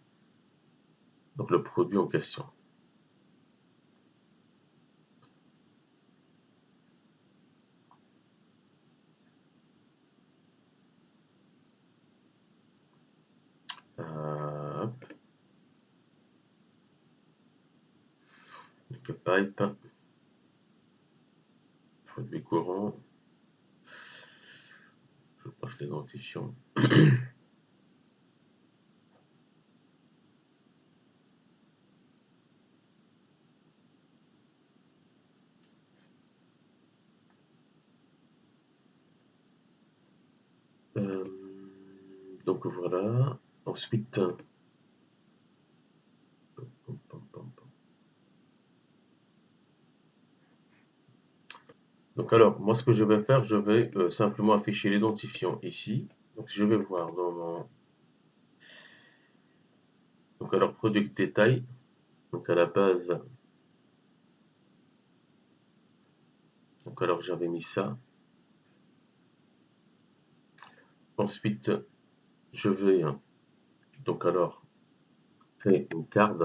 A: donc le produit en question. Hop. Donc, pipe, produit courant, je passe l'identifiant. Donc voilà, ensuite, donc alors, moi ce que je vais faire, je vais simplement afficher l'identifiant ici. Donc je vais voir dans mon... Donc alors, product détail, donc à la base, donc alors j'avais mis ça. Ensuite, je vais donc alors créer une carte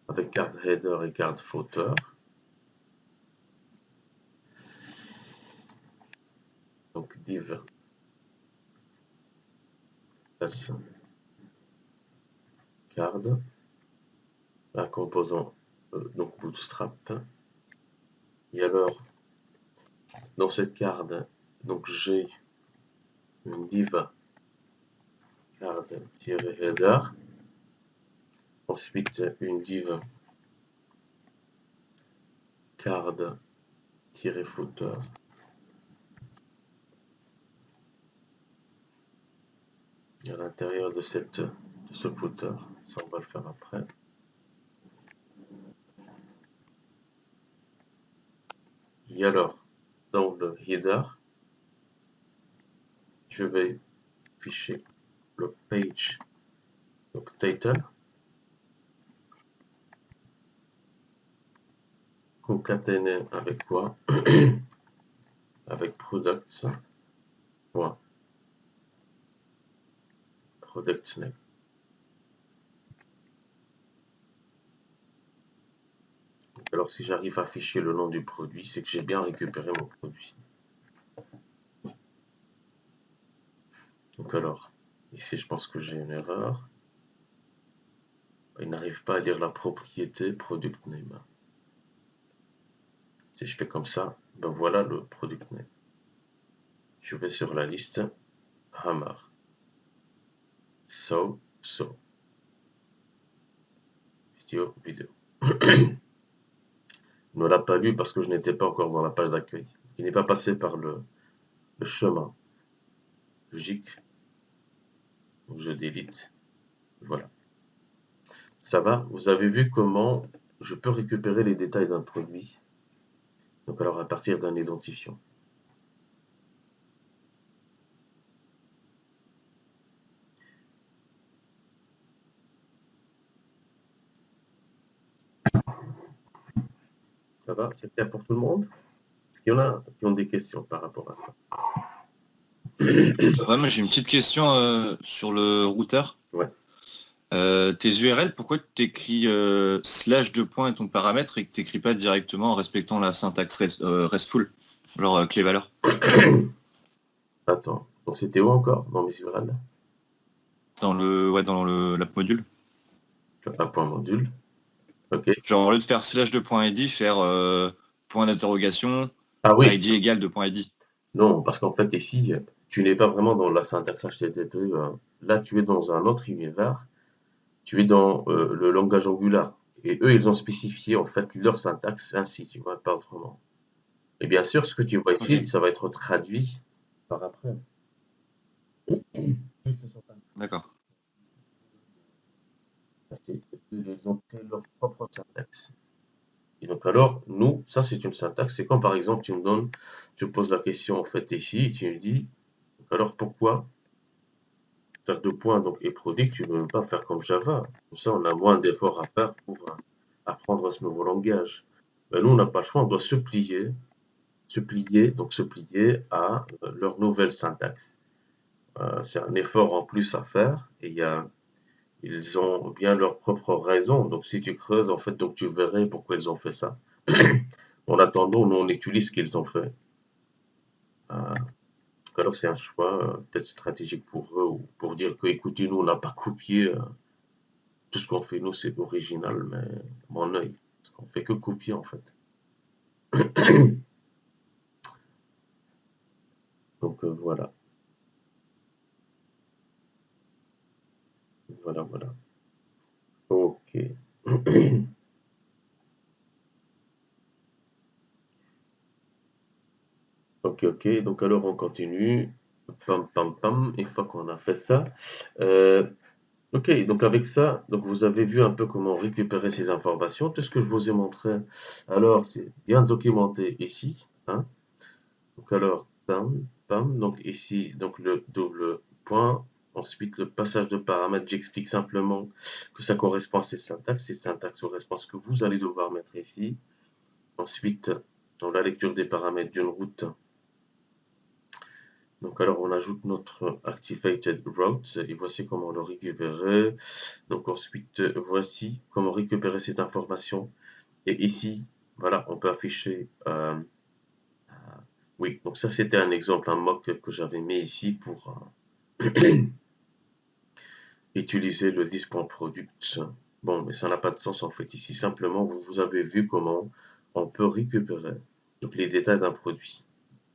A: avec carte header et carte footer. Donc div s card, un composant donc bootstrap. Et alors dans cette carte, donc j'ai une div card-header, ensuite une div card-footer. À l'intérieur de ce footer, ça on va le faire après. Et alors, dans le header, je vais afficher le page, donc title, concaténé avec quoi? Avec products, point, product name. Alors si j'arrive à afficher le nom du produit, c'est que j'ai bien récupéré mon produit. Donc alors, ici je pense que j'ai une erreur. Il n'arrive pas à lire la propriété product name. Si je fais comme ça, ben voilà le product name. Je vais sur la liste Hammer. So. Vidéo. Il ne l'a pas lu parce que je n'étais pas encore dans la page d'accueil. Il n'est pas passé par le chemin logique. Donc je délite. Voilà. Ça va, vous avez vu comment je peux récupérer les détails d'un produit. Donc alors à partir d'un identifiant. Ça va, c'est clair pour tout le monde? Est-ce qu'il y en a qui ont des questions par rapport à ça?
C: Ouais, moi j'ai une petite question sur le routeur.
A: Ouais.
C: Tes URL, pourquoi tu écris /2 et ton paramètre et que tu n'écris pas directement en respectant la syntaxe RESTful, genre clé-valeur?
A: Attends, donc c'était où encore dans mes URL?
C: Dans l'app module.
A: Un point module. Ok.
C: Genre au lieu de faire /2.id, faire point d'interrogation,
A: Ah oui.
C: id égale .id.
A: Non, parce qu'en fait ici, tu n'es pas vraiment dans la syntaxe HTTP. Là, tu es dans un autre univers. Tu es dans le langage Angular. Et eux, ils ont spécifié en fait leur syntaxe ainsi, tu vois, pas autrement. Et bien sûr, ce que tu vois ici,
C: Ok.
A: ça va être traduit par après.
C: D'accord.
A: ils ont créé leur propre syntaxe. Et donc alors, nous, ça c'est une syntaxe. C'est comme par exemple, tu me poses la question en fait ici, et tu me dis, donc alors pourquoi faire deux points donc et produit, tu ne veux pas faire comme Java. Comme ça, on a moins d'efforts à faire pour apprendre ce nouveau langage. Mais nous, on n'a pas le choix, on doit se plier à leur nouvelle syntaxe. C'est un effort en plus à faire et ils ont bien leurs propres raisons. Donc si tu creuses, en fait, donc tu verrais pourquoi ils ont fait ça. En attendant, nous, on utilise ce qu'ils ont fait. Alors c'est un choix peut-être stratégique pour eux ou pour dire que, écoutez, nous, on n'a pas copié tout ce qu'on fait, nous, c'est original, mais à mon œil, parce qu'on fait que copier, en fait. Donc voilà, voilà. Ok. Ok. Donc alors on continue. Pam, pam, pam. Une fois qu'on a fait ça. euh, ok, donc avec ça, donc vous avez vu un peu comment récupérer ces informations. Tout ce que je vous ai montré, alors c'est bien documenté ici. Hein. Donc alors, pam, pam. Donc ici, donc le double point. Ensuite, le passage de paramètres, j'explique simplement que ça correspond à ces syntaxes. Ces syntaxes correspondent à ce que vous allez devoir mettre ici. Ensuite, dans la lecture des paramètres d'une route, donc alors on ajoute notre activated route et voici comment le récupérer. Donc ensuite, voici comment récupérer cette information. Et ici, voilà, on peut afficher. Oui, donc ça c'était un exemple, un mock que j'avais mis ici pour utiliser le this.product. Bon, mais ça n'a pas de sens en fait. Ici, simplement, vous avez vu comment on peut récupérer donc, les détails d'un produit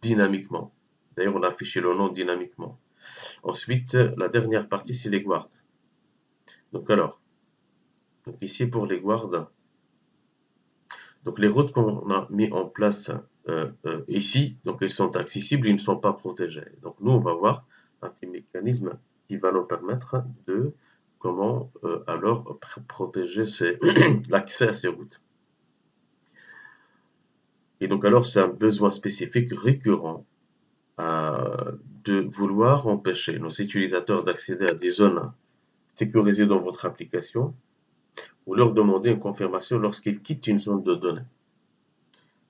A: dynamiquement. D'ailleurs, on a affiché le nom dynamiquement. Ensuite, la dernière partie, c'est les guards. Donc alors, donc ici pour les guards, donc les routes qu'on a mis en place ici, donc elles sont accessibles, ils ne sont pas protégés. Donc nous, on va voir un petit mécanisme qui va nous permettre de comment alors protéger l'accès à ces routes. Et donc alors, c'est un besoin spécifique récurrent de vouloir empêcher nos utilisateurs d'accéder à des zones sécurisées dans votre application ou leur demander une confirmation lorsqu'ils quittent une zone de données.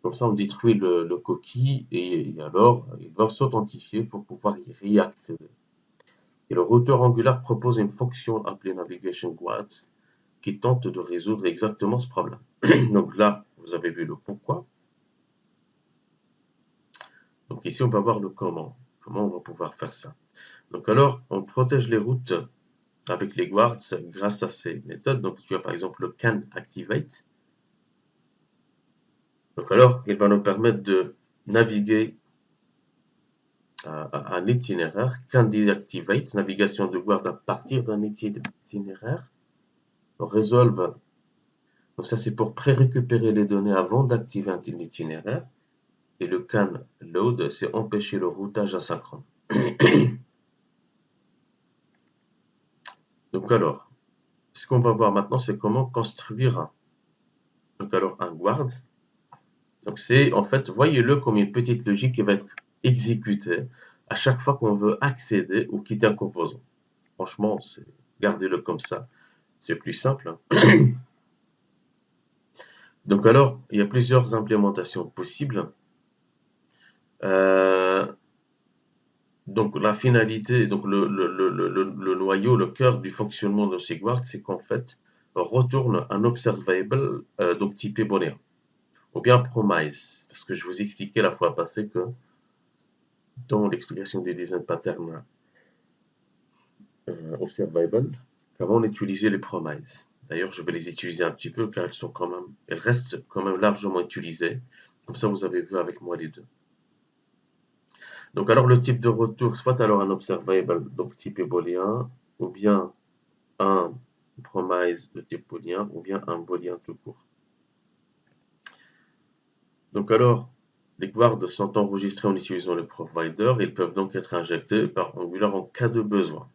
A: Comme ça, on détruit le cookie et alors ils doivent s'authentifier pour pouvoir y accéder. Et le routeur Angular propose une fonction appelée Navigation Guards qui tente de résoudre exactement ce problème. Donc là, vous avez vu le pourquoi. Donc ici, on va voir le comment. Comment on va pouvoir faire ça. Donc alors, on protège les routes avec les guards grâce à ces méthodes. Donc tu as par exemple le can activate. Donc alors, il va nous permettre de naviguer à un itinéraire. Can deactivate, navigation de guard à partir d'un itinéraire. Resolve, donc ça c'est pour pré-récupérer les données avant d'activer un itinéraire. Et le can load, c'est empêcher le routage asynchrone. Donc alors, ce qu'on va voir maintenant, c'est comment construire donc alors un guard. Donc c'est en fait, voyez-le comme une petite logique qui va être exécutée à chaque fois qu'on veut accéder ou quitter un composant. Franchement, gardez-le comme ça, c'est plus simple. Hein. Donc alors, il y a plusieurs implémentations possibles. Donc la finalité, donc le noyau, le cœur du fonctionnement de ces guards, c'est qu'en fait, on retourne un observable donc typé booléen, ou bien promise, parce que je vous expliquais la fois passée que dans l'explication du design pattern observable, qu'avant on utilisait les promises. D'ailleurs, je vais les utiliser un petit peu car elles restent quand même largement utilisées. Comme ça, vous avez vu avec moi les deux. Donc alors le type de retour, soit alors un observable, donc type booléen, ou bien un promise de type booléen, ou bien un booléen tout court. Donc alors, les guards sont enregistrés en utilisant le provider, ils peuvent donc être injectés par Angular en cas de besoin.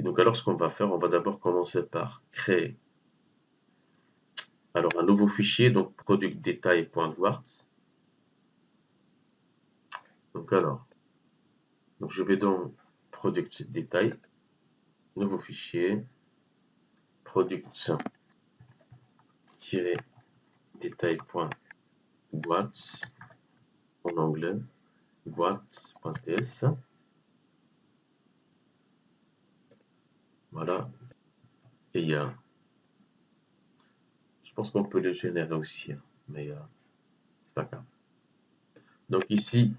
A: Et donc alors ce qu'on va faire, on va d'abord commencer par créer alors un nouveau fichier, donc product detail.guards. Donc alors, donc je vais dans product detail, nouveau fichier, product-detail.guards en anglais, guards.ts. Voilà. Et il y a, je pense qu'on peut le générer aussi, hein, mais c'est pas grave. Donc ici,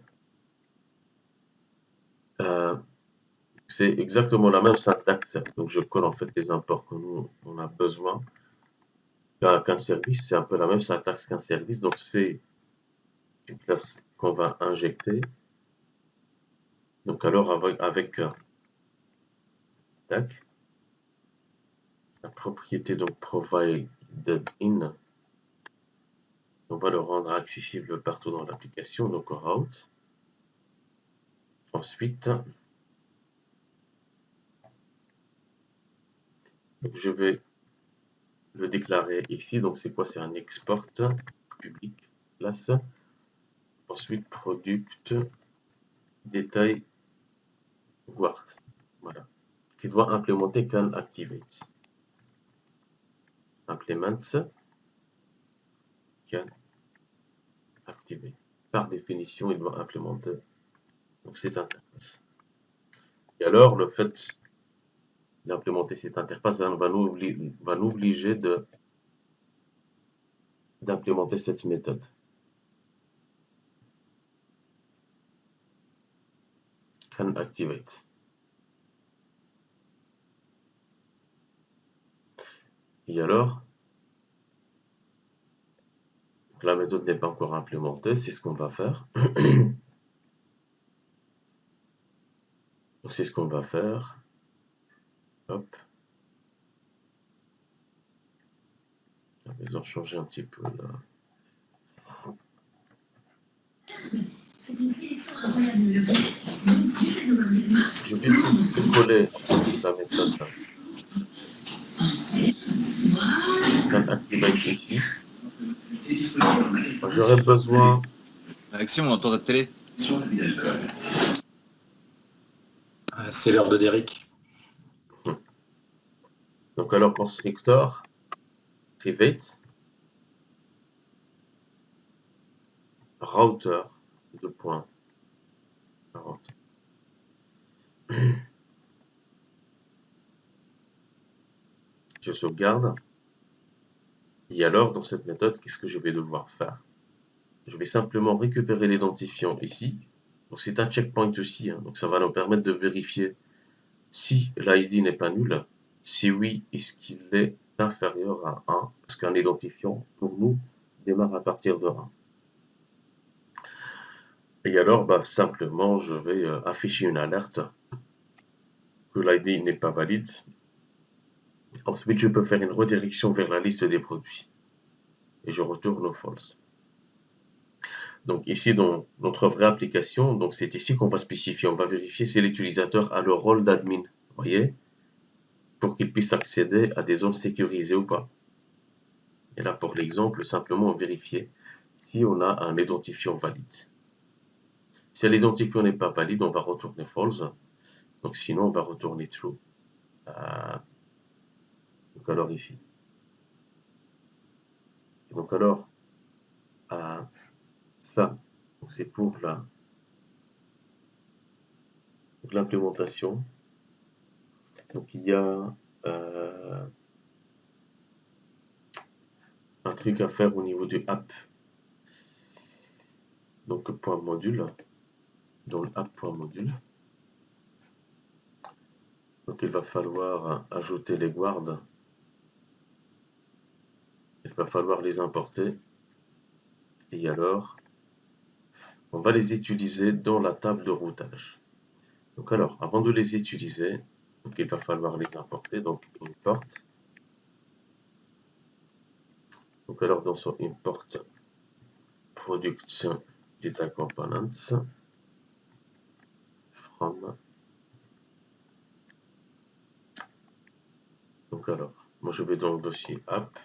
A: c'est exactement la même syntaxe. Donc je colle en fait les imports que nous on a besoin. Qu'un service, c'est un peu la même syntaxe qu'un service. Donc c'est une classe qu'on va injecter. Donc alors avec tac, la propriété donc provided in, on va le rendre accessible partout dans l'application, donc route. Ensuite, donc je vais le déclarer ici. Donc c'est quoi? C'est un export public classe. Ensuite product détail guard. Voilà. Qui doit implémenter can activate. Implements can activate. Par définition, il doit implémenter donc cette interface. Et alors, le fait d'implémenter cette interface va nous obliger d'implémenter cette méthode. Can activate. Et alors, la méthode n'est pas encore implémentée, c'est ce qu'on va faire. C'est ce qu'on va faire. Hop. Ils ont changé un petit peu là. Je vais coller la méthode là. Can activate ici. J'aurais besoin.
C: Maxime, on entend ta télé.
F: C'est l'heure de Derrick.
A: Donc alors constructeur private router de point. Je sauvegarde. Et alors dans cette méthode, qu'est-ce que je vais devoir faire? Je vais simplement récupérer l'identifiant ici. Donc c'est un checkpoint aussi, hein. Donc ça va nous permettre de vérifier si l'ID n'est pas nul. Si oui, est-ce qu'il est inférieur à 1? Parce qu'un identifiant, pour nous, démarre à partir de 1. Et alors, simplement, je vais afficher une alerte que l'ID n'est pas valide. Ensuite, je peux faire une redirection vers la liste des produits. Et je retourne au false. Donc ici, dans notre vraie application, donc c'est ici qu'on va spécifier. On va vérifier si l'utilisateur a le rôle d'admin. Vous voyez? Pour qu'il puisse accéder à des zones sécurisées ou pas. Et là, pour l'exemple, simplement vérifier si on a un identifiant valide. Si l'identifiant n'est pas valide, on va retourner false. Donc sinon, on va retourner true. Donc alors ici. Et donc alors, ça, c'est pour l'implémentation. Donc il y a un truc à faire au niveau du app. Donc point module. Dans le app.module. Donc il va falloir ajouter les guards. Il va falloir les importer. Et alors, on va les utiliser dans la table de routage. Donc alors, avant de les utiliser, donc il va falloir les importer. Donc import. Donc alors dans son import production data components from Donc alors, moi je vais dans le dossier app.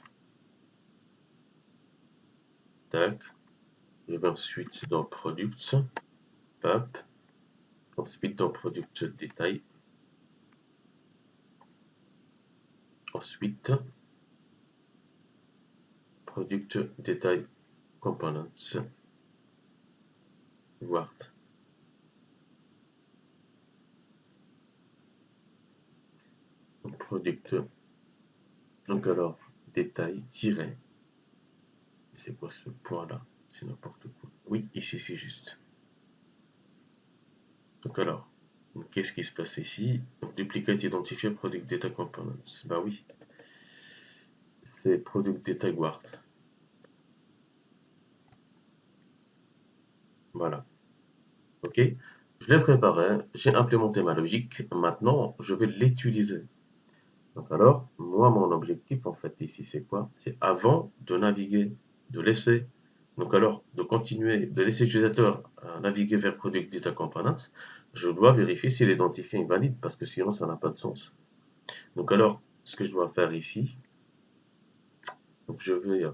A: Tac. Je vais ensuite dans product. App. Ensuite dans product détail. Ensuite, product détail components. Word. Donc, product. Donc alors, détail, tiret. C'est quoi ce point-là? C'est n'importe quoi. Oui, ici c'est juste. Donc alors, qu'est-ce qui se passe ici? Donc, duplicate identifier product data components. Bah oui. C'est product data guard. Voilà. Ok. Je l'ai préparé, j'ai implémenté ma logique. Maintenant, je vais l'utiliser. Donc alors, moi, mon objectif, en fait, ici, c'est quoi? C'est avant de naviguer, de laisser, donc alors, de continuer, de laisser l'utilisateur naviguer vers Product Data Components, je dois vérifier si l'identifiant est valide, parce que sinon, ça n'a pas de sens. Donc alors, ce que je dois faire ici, donc je vais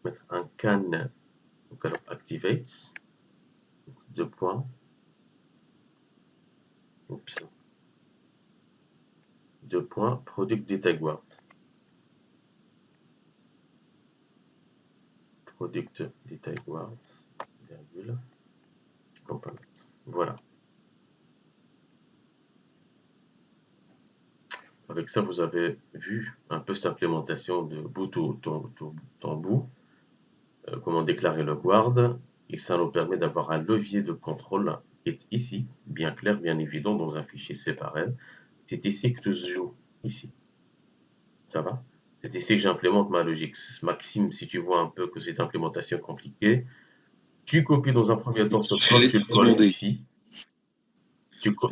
A: mettre un can, donc alors, activates, donc, deux points, oups, deux points, Product Data Guard. Product Detail Guard, virgule, components. Voilà. Avec ça, vous avez vu un peu cette implémentation de bout en bout, comment déclarer le guard, et ça nous permet d'avoir un levier de contrôle qui est ici, bien clair, bien évident, dans un fichier séparé. C'est ici que tout se joue, ici. Ça va? C'est ici que j'implémente ma logique. Maxime, si tu vois un peu que cette implémentation est compliquée, tu copies dans un premier temps ce code, tu le colles ici.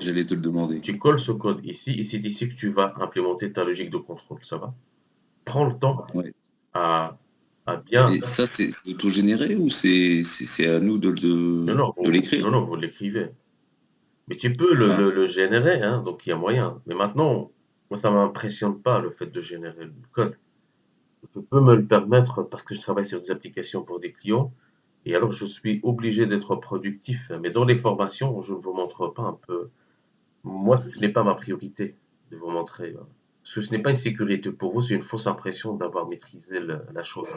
B: J'allais te le demander.
A: Tu colles ce code ici, et c'est ici que tu vas implémenter ta logique de contrôle, ça va? Prends le temps à bien...
B: Et ça, c'est autogénéré ou c'est à nous de l'écrire?
A: Non, vous l'écrivez. Mais tu peux le générer, hein, donc il y a moyen. Mais maintenant, moi, ça ne m'impressionne pas le fait de générer le code. Je peux me le permettre parce que je travaille sur des applications pour des clients, et alors je suis obligé d'être productif. Mais dans les formations, je ne vous montre pas un peu... Moi, ce n'est pas ma priorité de vous montrer. Parce que ce n'est pas une sécurité pour vous, c'est une fausse impression d'avoir maîtrisé la chose.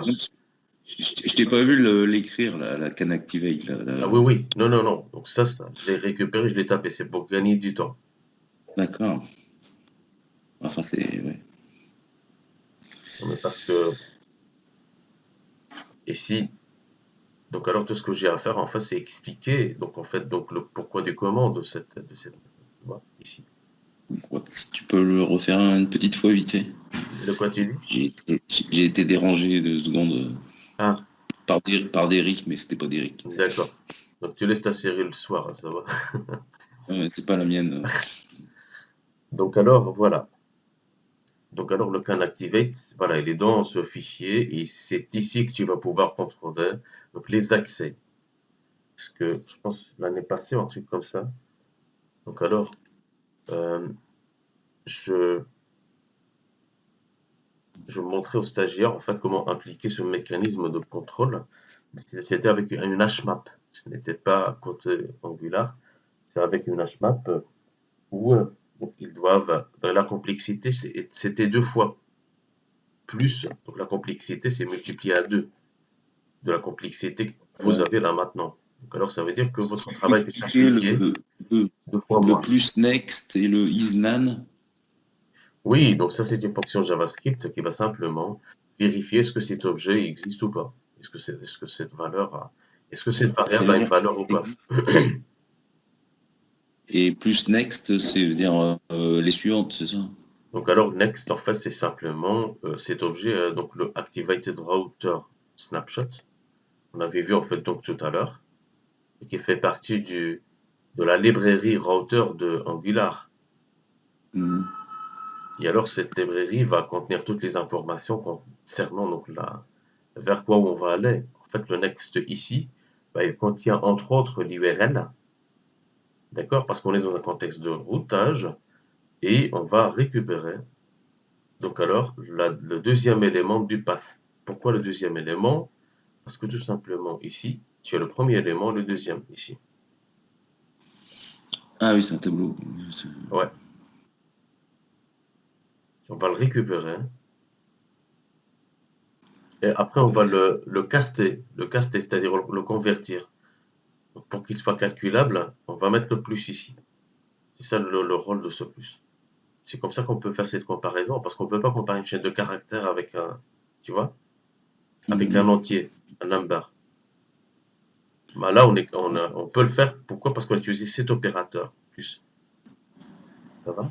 B: Je t'ai pas vu l'écrire, la can activate.
A: Ah oui. Non. Donc ça, je l'ai récupéré, je l'ai tapé. C'est pour gagner du temps.
B: D'accord. Enfin, c'est... Ouais.
A: Non, mais parce que... Ici... Donc alors, tout ce que j'ai à faire, en fait, c'est expliquer, donc en fait, donc le pourquoi du comment de cette voilà, ici.
B: Si tu peux le refaire une petite fois vite fait.
A: De quoi tu dis?
B: J'ai été dérangé 2 secondes par Derrick, mais c'était pas Derrick.
A: D'accord. Donc tu laisses ta série le soir, ça va.
B: Ouais, c'est pas la mienne.
A: Donc alors, voilà. Donc alors, le can activate, voilà, il est dans ce fichier et c'est ici que tu vas pouvoir contrôler donc, les accès. Parce que je pense l'année passée, un truc comme ça. Donc alors, je montrais aux stagiaires en fait comment appliquer ce mécanisme de contrôle. C'était avec une HMAP. Ce n'était pas côté Angular, c'est avec une HMAP où donc ils doivent, dans la complexité, c'était 2 fois plus. Donc la complexité, c'est multiplié à 2 de la complexité que vous avez là maintenant. Donc alors ça veut dire que votre travail est simplifié 2 fois moins.
B: Le plus next et le isNaN.
A: Oui, donc ça c'est une fonction JavaScript qui va simplement vérifier est-ce que cet objet existe ou pas. Est-ce que cette variable a une valeur ou pas.
B: Et plus next, c'est dire les suivantes, c'est ça?
A: Donc alors next en fait c'est simplement cet objet, donc le activated router snapshot. On avait vu en fait donc tout à l'heure, et qui fait partie de la librairie router de Angular. Et alors cette librairie va contenir toutes les informations concernant donc vers quoi on va aller. En fait le next ici, il contient entre autres l'URL, d'accord, parce qu'on est dans un contexte de routage. et on va récupérer, donc alors, le deuxième élément du path. Pourquoi le deuxième élément? Parce que tout simplement, ici, tu as le premier élément, le deuxième, ici.
B: Ah oui, c'est un tableau.
A: Ouais. On va le récupérer. Et après, on va le caster, c'est-à-dire le convertir. Donc, pour qu'il soit calculable, on va mettre le plus ici. C'est ça le rôle de ce plus. C'est comme ça qu'on peut faire cette comparaison, parce qu'on ne peut pas comparer une chaîne de caractères avec un, tu vois, avec un entier, un number. Bah là, on peut le faire. Pourquoi? Parce qu'on va utiliser cet opérateur plus. Ça va?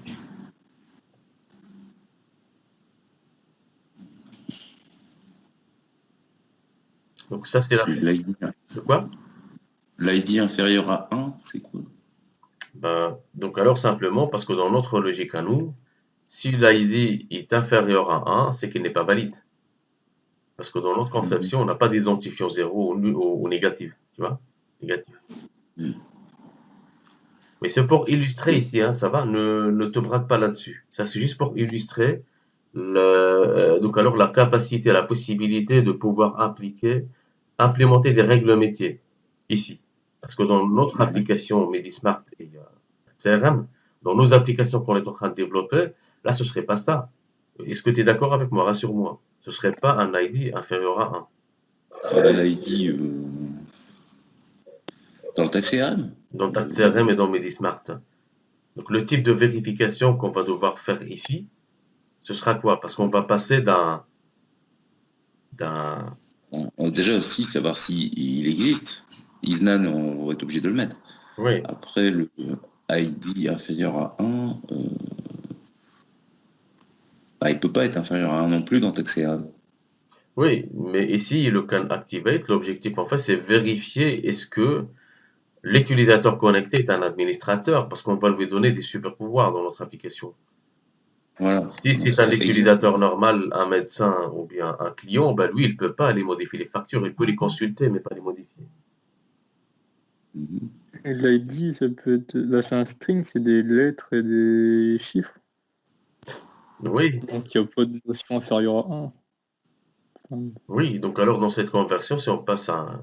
A: Donc ça, c'est la... De quoi?
B: L'ID inférieur à 1, c'est quoi?
A: Ben, donc alors simplement, parce que dans notre logique à nous, si l'ID est inférieur à 1, c'est qu'il n'est pas valide. Parce que dans notre conception, on n'a pas d'identifiant 0 ou négatif. Tu vois? Négatif. Mais c'est pour illustrer ici, hein, ça va, ne te braque pas là-dessus. Ça, c'est juste pour illustrer donc alors la capacité, la possibilité de pouvoir implémenter des règles métiers ici. Parce que dans notre application Medismart et CRM, dans nos applications qu'on est en train de développer, là, ce serait pas ça. Est-ce que tu es d'accord avec moi? Rassure-moi. Ce serait pas un ID inférieur à 1.
B: L'ID dans le tag CRM?
A: Dans ta CRM et dans Medismart. Donc le type de vérification qu'on va devoir faire ici, ce sera quoi? Parce qu'on va passer d'un...
B: Déjà aussi savoir s'il existe. ISNAN, on va être obligé de le mettre.
A: Oui,
B: Après, le ID inférieur à 1, il ne peut pas être inférieur à 1 non plus dans tag CRM.
A: oui, mais ici, le can activate, l'objectif en fait, c'est vérifier est-ce que l'utilisateur connecté est un administrateur, parce qu'on va lui donner des super pouvoirs dans notre application.
B: Voilà.
A: Si c'est un utilisateur normal, un médecin ou bien un client, ben lui, il ne peut pas aller modifier les factures, il peut les consulter, mais pas les modifier.
G: Et l'ID, ça peut être... Bah, c'est un string, c'est des lettres et des chiffres.
A: Oui,
G: Donc il n'y a pas de notion inférieure à 1. Enfin,
A: oui, donc alors dans cette conversion, si on passe à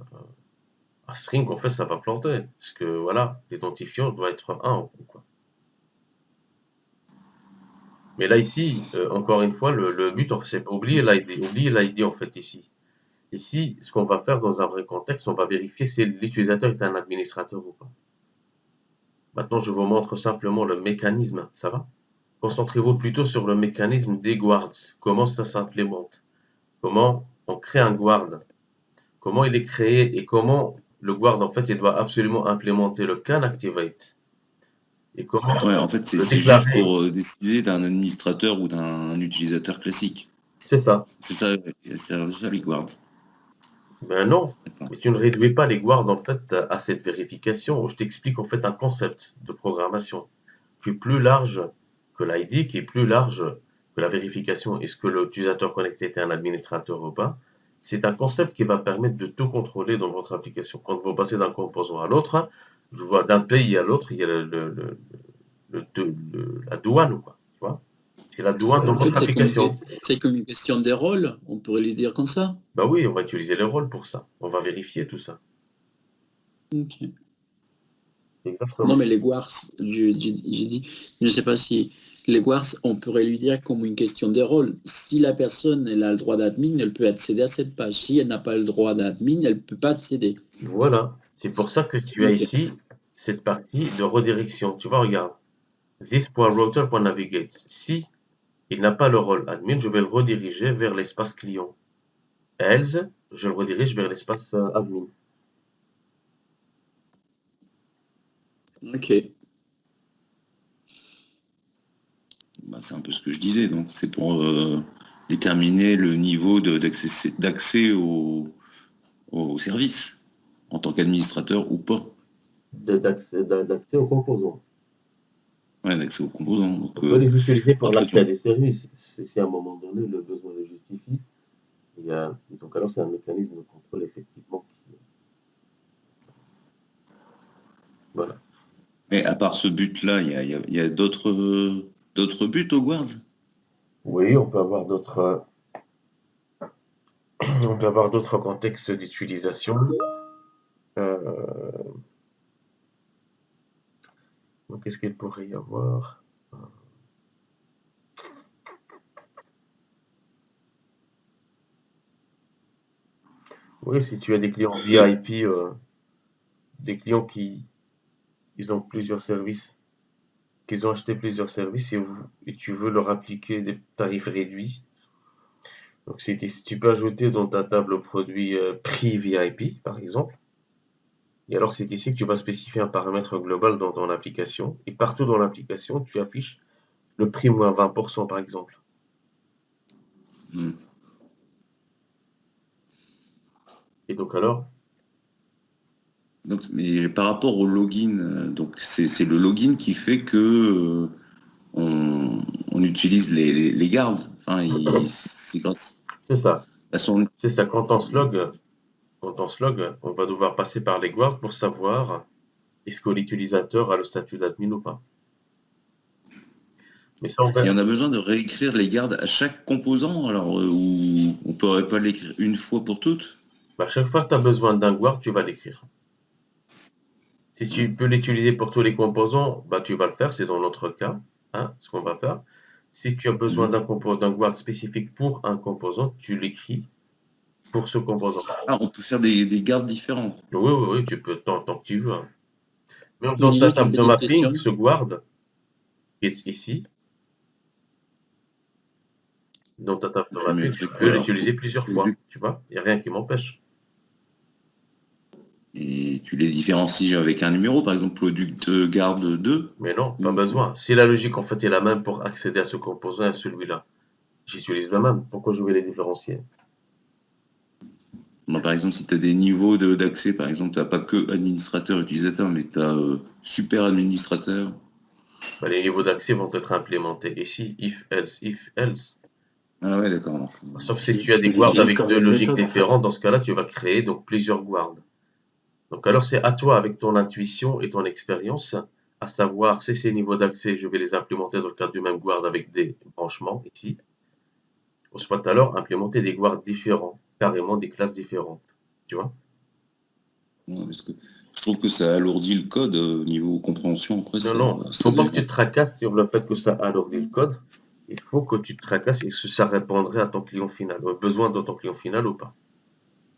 A: un string, en fait, ça va planter, parce que voilà, l'identifiant doit être 1, quoi. Mais là, ici, encore une fois, le but, en fait, c'est pas oublier l'ID, en fait, ici. Ici, ce qu'on va faire dans un vrai contexte, on va vérifier si l'utilisateur est un administrateur ou pas. Maintenant, je vous montre simplement le mécanisme, ça va? Concentrez-vous plutôt sur le mécanisme des guards, comment ça s'implémente, comment on crée un guard, comment il est créé et comment le guard, en fait, il doit absolument implémenter le can activate. Et comment
B: Ouais, en fait,
A: le
B: c'est juste
A: déclarer.
B: pour décider d'un administrateur ou d'un utilisateur classique.
A: C'est ça.
B: C'est ça les guards.
A: Ben non, mais tu ne réduis pas les guards en fait à cette vérification. Je t'explique en fait un concept de programmation qui est plus large que l'ID, qui est plus large que la vérification. Est-ce que l'utilisateur connecté est un administrateur ou pas? C'est un concept qui va permettre de tout contrôler dans votre application. Quand vous passez d'un composant à l'autre, je vois d'un pays à l'autre, il y a la douane, quoi. Tu vois? C'est la douane dans
E: En fait,
A: votre application.
E: c'est comme une question des rôles, on pourrait lui dire comme ça.
A: Bah oui, on va utiliser les rôles pour ça. On va vérifier tout ça.
E: Ok.
A: C'est exactement
E: Non,
A: ça.
E: mais les guards, j'ai dit, je ne sais pas si les guards, on pourrait lui dire comme une question des rôles. Si la personne elle a le droit d'admin, elle peut accéder à cette page. Si elle n'a pas le droit d'admin, elle ne peut pas accéder.
A: Voilà, c'est pour ça que tu as
E: Ok.
A: ici cette partie de redirection. Tu vois, regarde, this.router.navigate. Si il n'a pas le rôle admin, je vais le rediriger vers l'espace client. Else, je le redirige vers l'espace admin.
E: Ok.
B: Bah, c'est un peu ce que je disais. Donc, c'est pour déterminer le niveau d'accès au service en tant qu'administrateur ou pas.
A: D'accès aux composants.
B: Ouais, d'accès aux composants. Donc,
A: On peut les utiliser pour
B: après,
A: l'accès à des services. Si à un moment donné le besoin le justifie, donc alors c'est un mécanisme de contrôle effectivement qui... Voilà.
B: mais à part ce but-là, il y a d'autres d'autres buts au guard?
A: Oui, on peut avoir d'autres on peut avoir d'autres contextes d'utilisation. Euh, donc, qu'est-ce qu'il pourrait y avoir? Oui, si tu as des clients VIP, des clients qui ils ont plusieurs services, qu'ils ont acheté plusieurs services et tu veux leur appliquer des tarifs réduits. Donc, si tu peux ajouter dans ta table produit prix VIP, par exemple, et alors c'est ici que tu vas spécifier un paramètre global dans ton application, et partout dans l'application, tu affiches le prix moins 20%, par exemple.
B: Hmm.
A: Et donc alors,
B: Donc, mais par rapport au login, donc c'est le login qui fait que on utilise les gardes. Enfin, c'est grâce
A: c'est ça.
B: à son.
A: C'est ça, quand on se log, on va devoir passer par les guards pour savoir est-ce que l'utilisateur a le statut d'admin ou pas. Mais ça,
B: Et on a besoin de réécrire les gardes à chaque composant, alors ou on pourrait pas l'écrire une fois pour toutes.
A: bah, chaque fois que tu as besoin d'un guard, tu vas l'écrire. Si tu peux l'utiliser pour tous les composants, bah, tu vas le faire, c'est dans notre cas, hein, ce qu'on va faire. Si tu as besoin d'un guard spécifique pour un composant, tu l'écris pour ce composant.
B: Ah, on peut faire des gardes différents.
A: Oui, tu peux tant que tu veux, hein. Même dans ta
E: Olivier, j'ai une
A: table de
E: petite
A: mapping,
E: question.
A: ce guard est ici. Dans ta table de
B: Je vais
A: mapping,
B: mettre
A: tu peux
B: quoi alors
A: l'utiliser plusieurs
B: c'est
A: fois, tu vois. Il n'y a rien qui m'empêche.
B: Et tu les différencies avec un numéro, par exemple product garde 2.
A: Mais non, pas
B: ou-
A: besoin. Si la logique en fait est la même pour accéder à ce composant et à celui-là, j'utilise le même. Pourquoi je vais les différencier?
B: Bon, par exemple, si tu as des niveaux d'accès, par exemple, tu n'as pas que administrateur, utilisateur, mais tu as super administrateur.
A: Bah, les niveaux d'accès vont être implémentés ici, if, else.
B: Ah ouais, d'accord. Donc,
A: Sauf si tu as des
F: Tu
A: guards
F: l'utilises
A: avec
F: comme
A: deux
F: une
A: logiques
F: méthode, en fait.
A: différentes, dans ce cas-là, tu vas créer donc plusieurs guards. Donc alors c'est à toi, avec ton intuition et ton expérience, à savoir si ces niveaux d'accès, je vais les implémenter dans le cadre du même guard avec des branchements ici, ou soit alors implémenter des guards différents, carrément des classes différentes. Tu vois?
B: ouais, parce que je trouve que ça alourdit le code au niveau compréhension. Après,
A: Non, non,
B: ça
A: faut pas que tu
B: devient.
A: te tracasses sur le fait que ça alourdit le code. Il faut que tu te tracasses et que ça répondrait à ton client final, aux besoins de ton client final ou pas.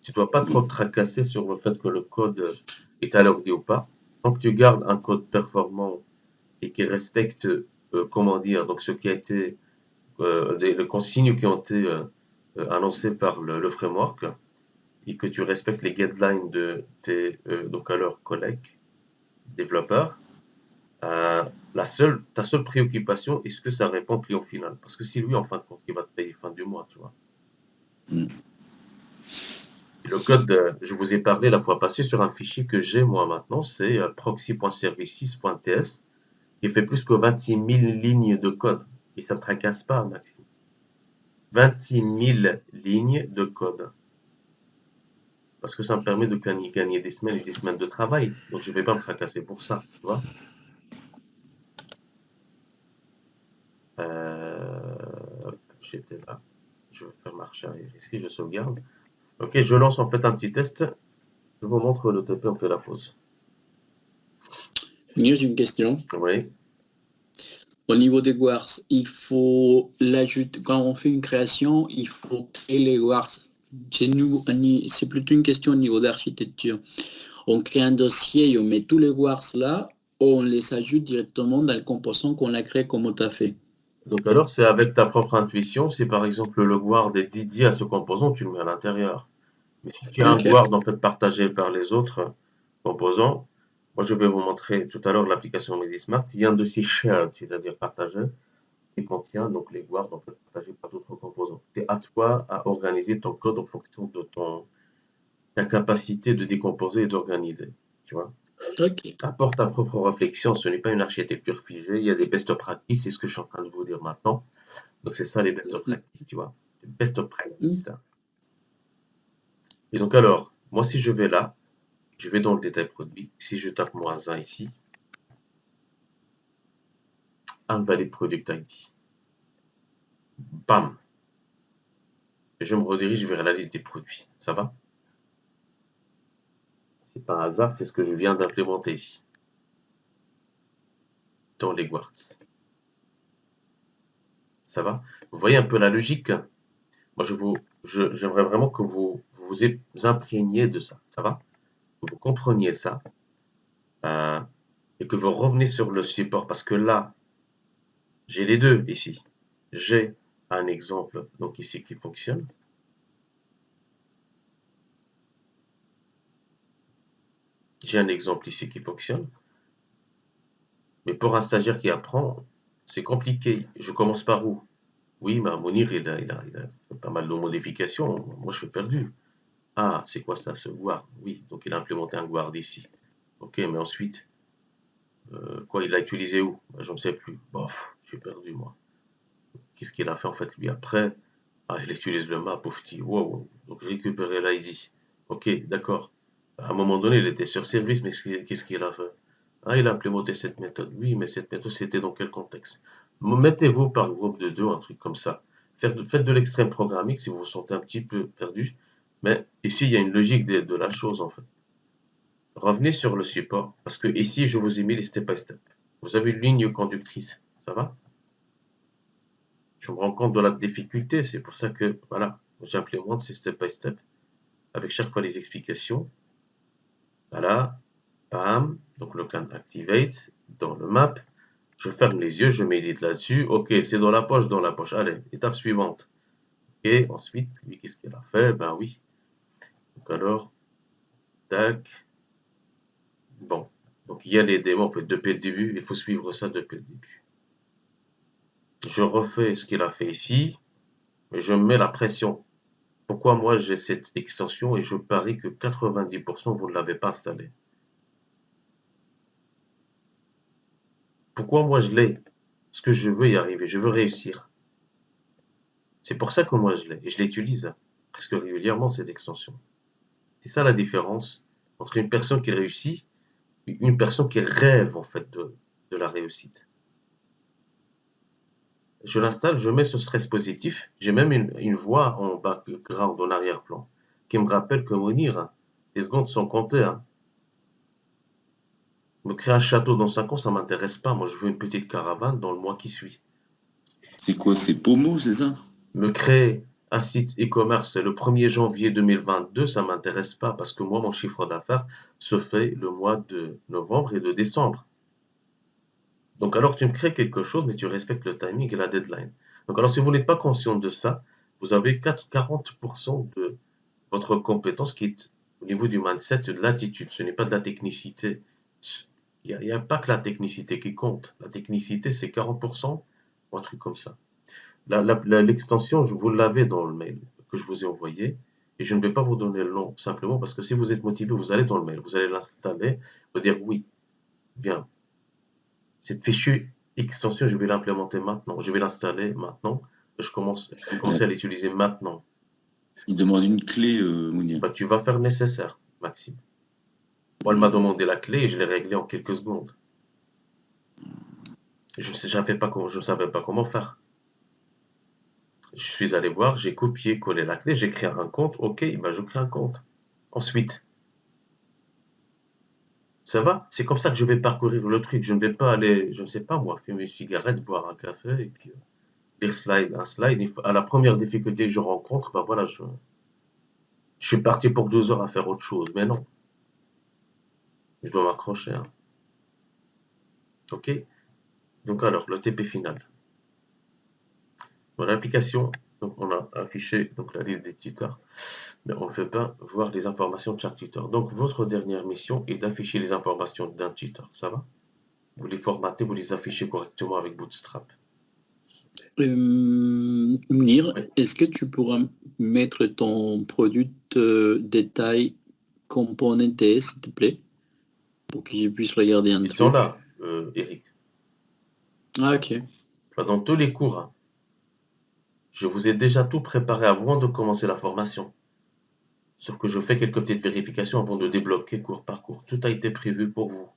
A: Tu dois pas trop te tracasser sur le fait que le code est alourdi ou pas. Tant que tu gardes un code performant et qui respecte, comment dire, donc ce qui a été, les consignes qui ont été annoncées par le framework et que tu respectes les guidelines de tes donc alors collègues développeurs, ta seule préoccupation, est-ce que ça répond au client final? Parce que si lui, en fin de compte, il va te payer fin du mois, tu vois.
B: Mm.
A: Et le code, je vous ai parlé la fois passée sur un fichier que j'ai moi maintenant, c'est proxy.services.ts, qui fait plus que 26 000 lignes de code. Et ça ne te tracasse pas, Maxime. 26 000 lignes de code. Parce que ça me permet de gagner des semaines et des semaines de travail. Donc je ne vais pas me tracasser pour ça, tu vois. J'étais là. Je vais faire marche arrière ici, je sauvegarde. Ok, je lance en fait un petit test. Je vous montre le TP, on fait la pause.
E: Olivier, j'ai une question.
A: Oui,
E: Au niveau des guards, il faut l'ajouter. Quand on fait une création, il faut créer les guards. C'est plutôt une question au niveau d'architecture. On crée un dossier et on met tous les guards là, ou on les ajoute directement dans le composant qu'on a créé comme tu as fait.
A: donc alors c'est avec ta propre intuition. Si par exemple le guard est dédié à ce composant, tu le mets à l'intérieur. Mais si tu as un
E: Ok.
A: guard en fait partagé par les autres composants, moi je vais vous montrer tout à l'heure l'application MediSmart. Il y a un dossier shared, c'est-à-dire partagé, qui contient donc les guards en fait partagés par d'autres composants. C'est à toi à organiser ton code en fonction de ta capacité de décomposer et d'organiser. Tu vois?
E: Ok.
A: Apporte ta propre réflexion, ce n'est pas une architecture figée, il y a des best practices, c'est ce que je suis en train de vous dire maintenant. Donc c'est ça les best practices, tu vois. Best practices. Et donc alors, moi si je vais là, je vais dans le détail produit. Si je tape -1 ici, Invalid Product ID. Bam. Et je me redirige vers la liste des produits. Ça va? C'est pas un hasard, c'est ce que je viens d'implémenter ici. Dans les guards. Ça va? Vous voyez un peu la logique? Moi, j'aimerais vraiment que vous imprégniez de ça. Ça va? Que vous compreniez ça. Et que vous revenez sur le support. Parce que là, j'ai les deux ici. J'ai un exemple donc ici qui fonctionne. J'ai un exemple ici qui fonctionne. Mais pour un stagiaire qui apprend, c'est compliqué. Je commence par où? Oui, mais Mounir, il a fait pas mal de modifications. Moi, je suis perdu. Ah, c'est quoi ça, ce guard? Oui, donc il a implémenté un guard ici. Ok, mais ensuite, quoi, il l'a utilisé où? Je ne sais plus. Bof, je suis perdu, moi. Qu'est-ce qu'il a fait, en fait, lui, après? Ah, il utilise le map, pauvre petit. Wow, donc récupérer l'ID. Ok, d'accord. À un moment donné, il était sur service, mais qu'est-ce qu'il a fait? Ah, il a implémenté cette méthode. Oui, mais cette méthode, c'était dans quel contexte? Mettez-vous par groupe de deux, un truc comme ça. Faites de l'extrême programming si vous vous sentez un petit peu perdu. Mais ici, il y a une logique de la chose, en fait. Revenez sur le support, parce que ici, je vous ai mis les step by step. Vous avez une ligne conductrice. Ça va? Je me rends compte de la difficulté. C'est pour ça que, voilà, j'implémente ces step by step, avec chaque fois les explications. Voilà. Bam. Donc, le can activate dans le map. Je ferme les yeux, je médite là-dessus. Ok, c'est dans la poche, dans la poche. Allez, étape suivante. Et ensuite, lui, qu'est-ce qu'il a fait? Ben oui. Donc alors, tac. Bon. Donc il y a les démos en fait depuis le début. Il faut suivre ça depuis le début. Je refais ce qu'il a fait ici. Et je mets la pression. Pourquoi moi j'ai cette extension et je parie que 90% vous ne l'avez pas installée? Pourquoi moi je l'ai? Parce que je veux y arriver, je veux réussir. C'est pour ça que moi je l'ai. Et je l'utilise presque régulièrement cette extension. C'est ça la différence entre une personne qui réussit et une personne qui rêve en fait de la réussite. Je l'installe, je mets ce stress positif. J'ai même une voix en background, en arrière-plan, qui me rappelle que Mounir, les secondes sont comptées. Hein. Me créer un château dans 5 ans, ça m'intéresse pas. Moi, je veux une petite caravane dans le mois qui suit.
B: C'est quoi, c'est Pomo, c'est ça?
A: Me créer un site e-commerce le 1er janvier 2022, ça m'intéresse pas parce que moi, mon chiffre d'affaires se fait le mois de novembre et de décembre. Donc alors tu me crées quelque chose, mais tu respectes le timing et la deadline. Donc alors si vous n'êtes pas conscient de ça, vous avez 40% de votre compétence qui est au niveau du mindset, de l'attitude. Ce n'est pas de la technicité. Il n'y a pas que la technicité qui compte. La technicité, c'est 40% ou un truc comme ça. L'extension, vous l'avez dans le mail que je vous ai envoyé. Et je ne vais pas vous donner le nom, simplement parce que si vous êtes motivé, vous allez dans le mail, vous allez l'installer, vous dire oui, bien. Cette fichue extension, je vais l'implémenter maintenant. Je vais l'installer maintenant. Je vais commencer à l'utiliser maintenant.
B: Il demande une clé, Mounir.
A: Bah, tu vas faire le nécessaire, Maxime. Moi, elle m'a demandé la clé et je l'ai réglée en quelques secondes. Je ne savais pas comment faire. Je suis allé voir, j'ai copié, collé la clé, j'ai créé un compte. Ok, bah, je crée un compte. Ensuite, ça va? C'est comme ça que je vais parcourir le truc. Je ne vais pas aller, je ne sais pas moi, fumer une cigarette, boire un café et puis lire un slide. À la première difficulté que je rencontre, bah voilà, je suis parti pour 2 heures à faire autre chose. Mais non, je dois m'accrocher. Hein. Ok? Donc alors, le TP final. Dans l'application, donc on a affiché donc, la liste des tuteurs, mais on ne peut pas voir les informations de chaque tuteur. Donc votre dernière mission est d'afficher les informations d'un tuteur. Ça va? Vous les formatez, vous les affichez correctement avec Bootstrap.
E: Mounir,
A: Oui.
E: est-ce que tu pourras mettre ton produit détail component TS, s'il te plaît, pour que je puisse regarder un
A: Ils
E: truc.
A: sont là, Eric.
E: Ah, ok.
A: Dans tous les cours, hein, je vous ai déjà tout préparé avant de commencer la formation. Sauf que je fais quelques petites vérifications avant de débloquer cours par cours. Tout a été prévu pour vous.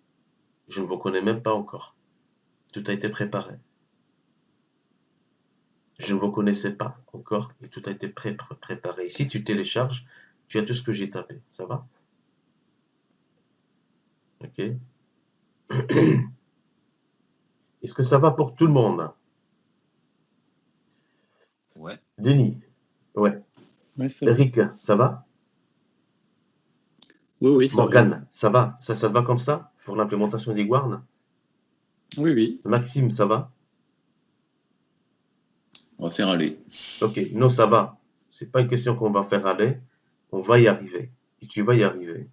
A: Je ne vous connais même pas encore. Tout a été préparé. Je ne vous connaissais pas encore et tout a été préparé. Ici, tu télécharges, tu as tout ce que j'ai tapé. Ça va? Ok. Est-ce que ça va pour tout le monde?
C: Ouais.
A: Denis? Ouais.
G: Ouais, ça va.
A: Eric, ça va?
E: Oui, oui, ça va.
A: Morgane, ça va? Ça te va comme ça? Pour l'implémentation d'Iguarn?
E: Oui, oui.
A: Maxime, ça va?
B: On va faire aller.
A: Ok, non, ça va. C'est pas une question qu'on va faire aller. On va y arriver. Et tu vas y arriver.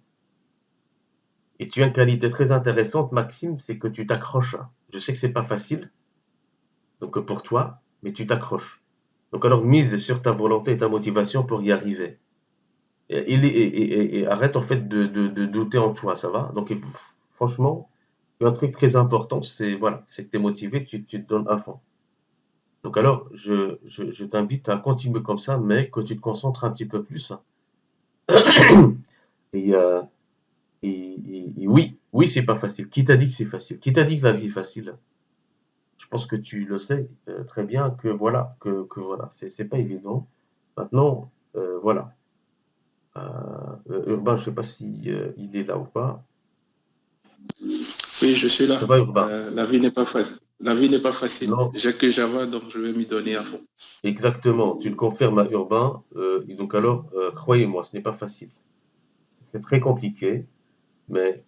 A: Et tu as une qualité très intéressante, Maxime, c'est que tu t'accroches. Je sais que c'est pas facile, donc pour toi, mais tu t'accroches. Donc alors mise sur ta volonté et ta motivation pour y arriver. Et arrête en fait de douter en toi, ça va? Donc franchement, un truc très important, c'est voilà, c'est que tu es motivé, tu te donnes à fond. Donc alors, je t'invite à continuer comme ça, mais que tu te concentres un petit peu plus. Et, euh, et oui, oui, c'est pas facile. Qui t'a dit que c'est facile? Qui t'a dit que la vie est facile? Je pense que tu le sais très bien que voilà, c'est pas évident. Maintenant, voilà. Urbain, je sais pas si il est là ou pas.
H: Oui, je suis là.
A: Ça va, Urbain?
H: La vie n'est pas facile. La vie n'est pas facile.
A: Non,
H: J'ai que Java, donc je vais m'y donner à fond.
A: exactement. Tu le confirmes à Urbain. Et donc alors, croyez-moi, ce n'est pas facile. C'est très compliqué, mais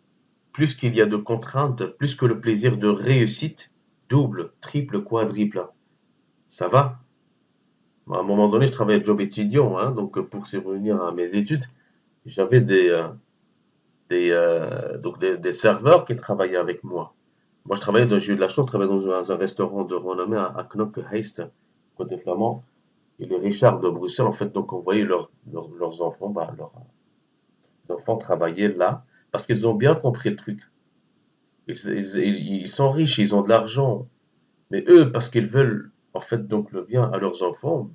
A: plus qu'il y a de contraintes, plus que le plaisir de réussite, double, triple, quadruple. Ça va? À un moment donné, je travaillais à job étudiant, hein, donc pour subvenir à mes études, j'avais des serveurs qui travaillaient avec moi. Moi, j'ai eu de la chance, je travaillais dans un restaurant de renommée à Knokke Heist, côté flamand. Et les Richard de Bruxelles, en fait, donc on voyait leurs enfants, leurs enfants travailler là, parce qu'ils ont bien compris le truc. Ils sont riches, ils ont de l'argent, mais eux, parce qu'ils veulent, en fait, donc le bien à leurs enfants,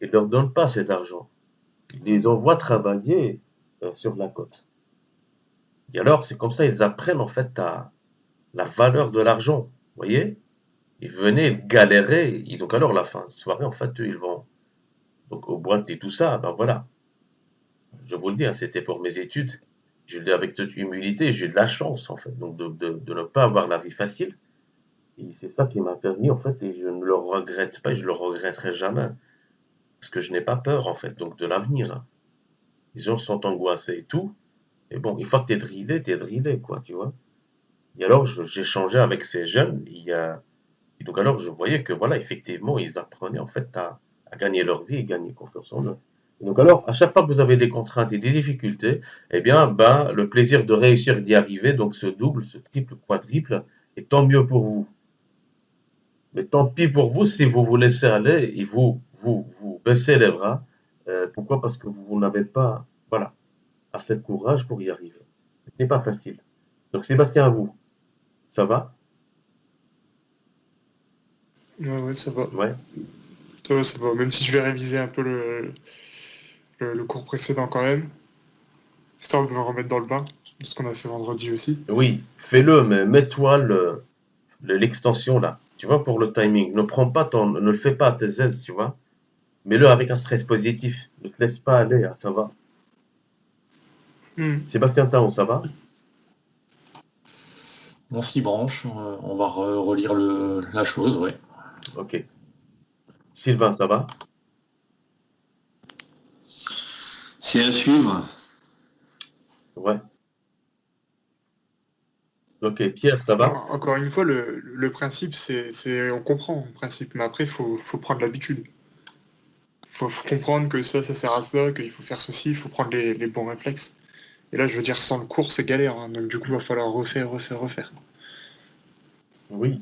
A: ils leur donnent pas cet argent. Ils les envoient travailler sur la côte. Et alors, c'est comme ça, ils apprennent en fait la valeur de l'argent. Vous voyez? Ils venaient, ils galéraient, et donc alors, la fin de soirée, en fait, eux, ils vont donc aux boîtes et tout ça, ben voilà. Je vous le dis, hein, c'était pour mes études. Je le dis avec toute humilité, j'ai eu de la chance, en fait, donc de ne pas avoir la vie facile. Et c'est ça qui m'a permis, en fait, et je ne le regrette pas, et je le regretterai jamais. Parce que je n'ai pas peur, en fait, donc de l'avenir. Les gens sont angoissés et tout. Et bon, une fois que t'es drillé, quoi, tu vois. Et alors, j'échangeais avec ces jeunes, et donc alors je voyais que, voilà, effectivement, ils apprenaient, en fait, à gagner leur vie et gagner confiance en eux. Et donc alors, à chaque fois que vous avez des contraintes et des difficultés, eh bien, ben, le plaisir de réussir d'y arriver, donc ce double, ce triple, quadruple, et tant mieux pour vous. Mais tant pis pour vous si vous vous laissez aller et vous baissez les bras. Pourquoi? Parce que vous n'avez pas, voilà, assez de courage pour y arriver. Ce n'est pas facile. Donc Sébastien, à vous, ça va?
I: Ouais, ouais, ça va.
A: Ouais.
I: Ça va, ça va. Même si je vais réviser un peu le cours précédent quand même, histoire de me remettre dans le bain, de ce qu'on a fait vendredi aussi.
A: Oui, fais-le, mais mets-toi l'extension là. Tu vois, pour le timing. Ne le fais pas à tes aises, tu vois. Mets-le avec un stress positif. Ne te laisse pas aller, hein, ça va. Sébastien Taon, ça va?
F: On s'y branche, on va relire la chose, ouais.
A: Ok. Sylvain, ça va?
B: C'est à suivre.
A: Ouais. Ok, Pierre, ça va?
I: Encore une fois, le principe, on comprend le principe, mais après, faut prendre l'habitude. Faut comprendre que ça sert à ça, qu'il faut faire ceci, il faut prendre les bons réflexes. Et là, je veux dire, sans le cours, c'est galère, hein, donc du coup, il va falloir refaire.
A: Oui,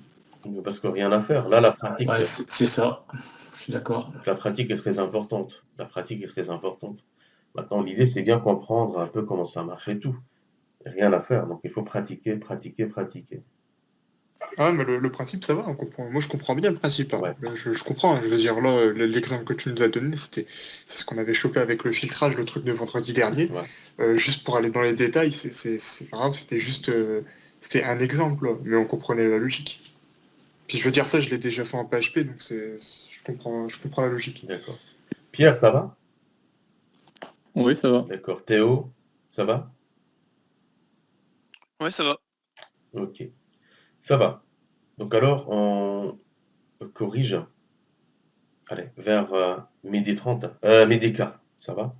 A: parce que rien à faire. Là, la pratique,
F: Ouais, c'est ça, je suis d'accord.
A: la pratique est très importante. La pratique est très importante. Maintenant, l'idée, c'est bien comprendre un peu comment ça marche et tout. Rien à faire, donc il faut pratiquer, pratiquer, pratiquer.
I: Ah, mais le principe, ça va, on comprend. Moi, je comprends bien le principe, hein.
A: Ouais.
I: Je comprends, hein. Je veux dire, là, l'exemple que tu nous as donné, c'est ce qu'on avait chopé avec le filtrage, le truc de vendredi dernier.
A: Ouais.
I: Juste pour aller dans les détails, c'est pas grave, c'était juste... c'était un exemple, là, mais on comprenait la logique. Puis je veux dire ça, je l'ai déjà fait en PHP, donc je comprends la logique.
A: D'accord. Pierre, ça va?
G: Oui, ça va.
A: D'accord. Théo, ça va?
D: Ouais, ça va.
A: Ok. Ça va. Donc alors, on corrige. Allez, vers midi 30. Midi 4. Ça va?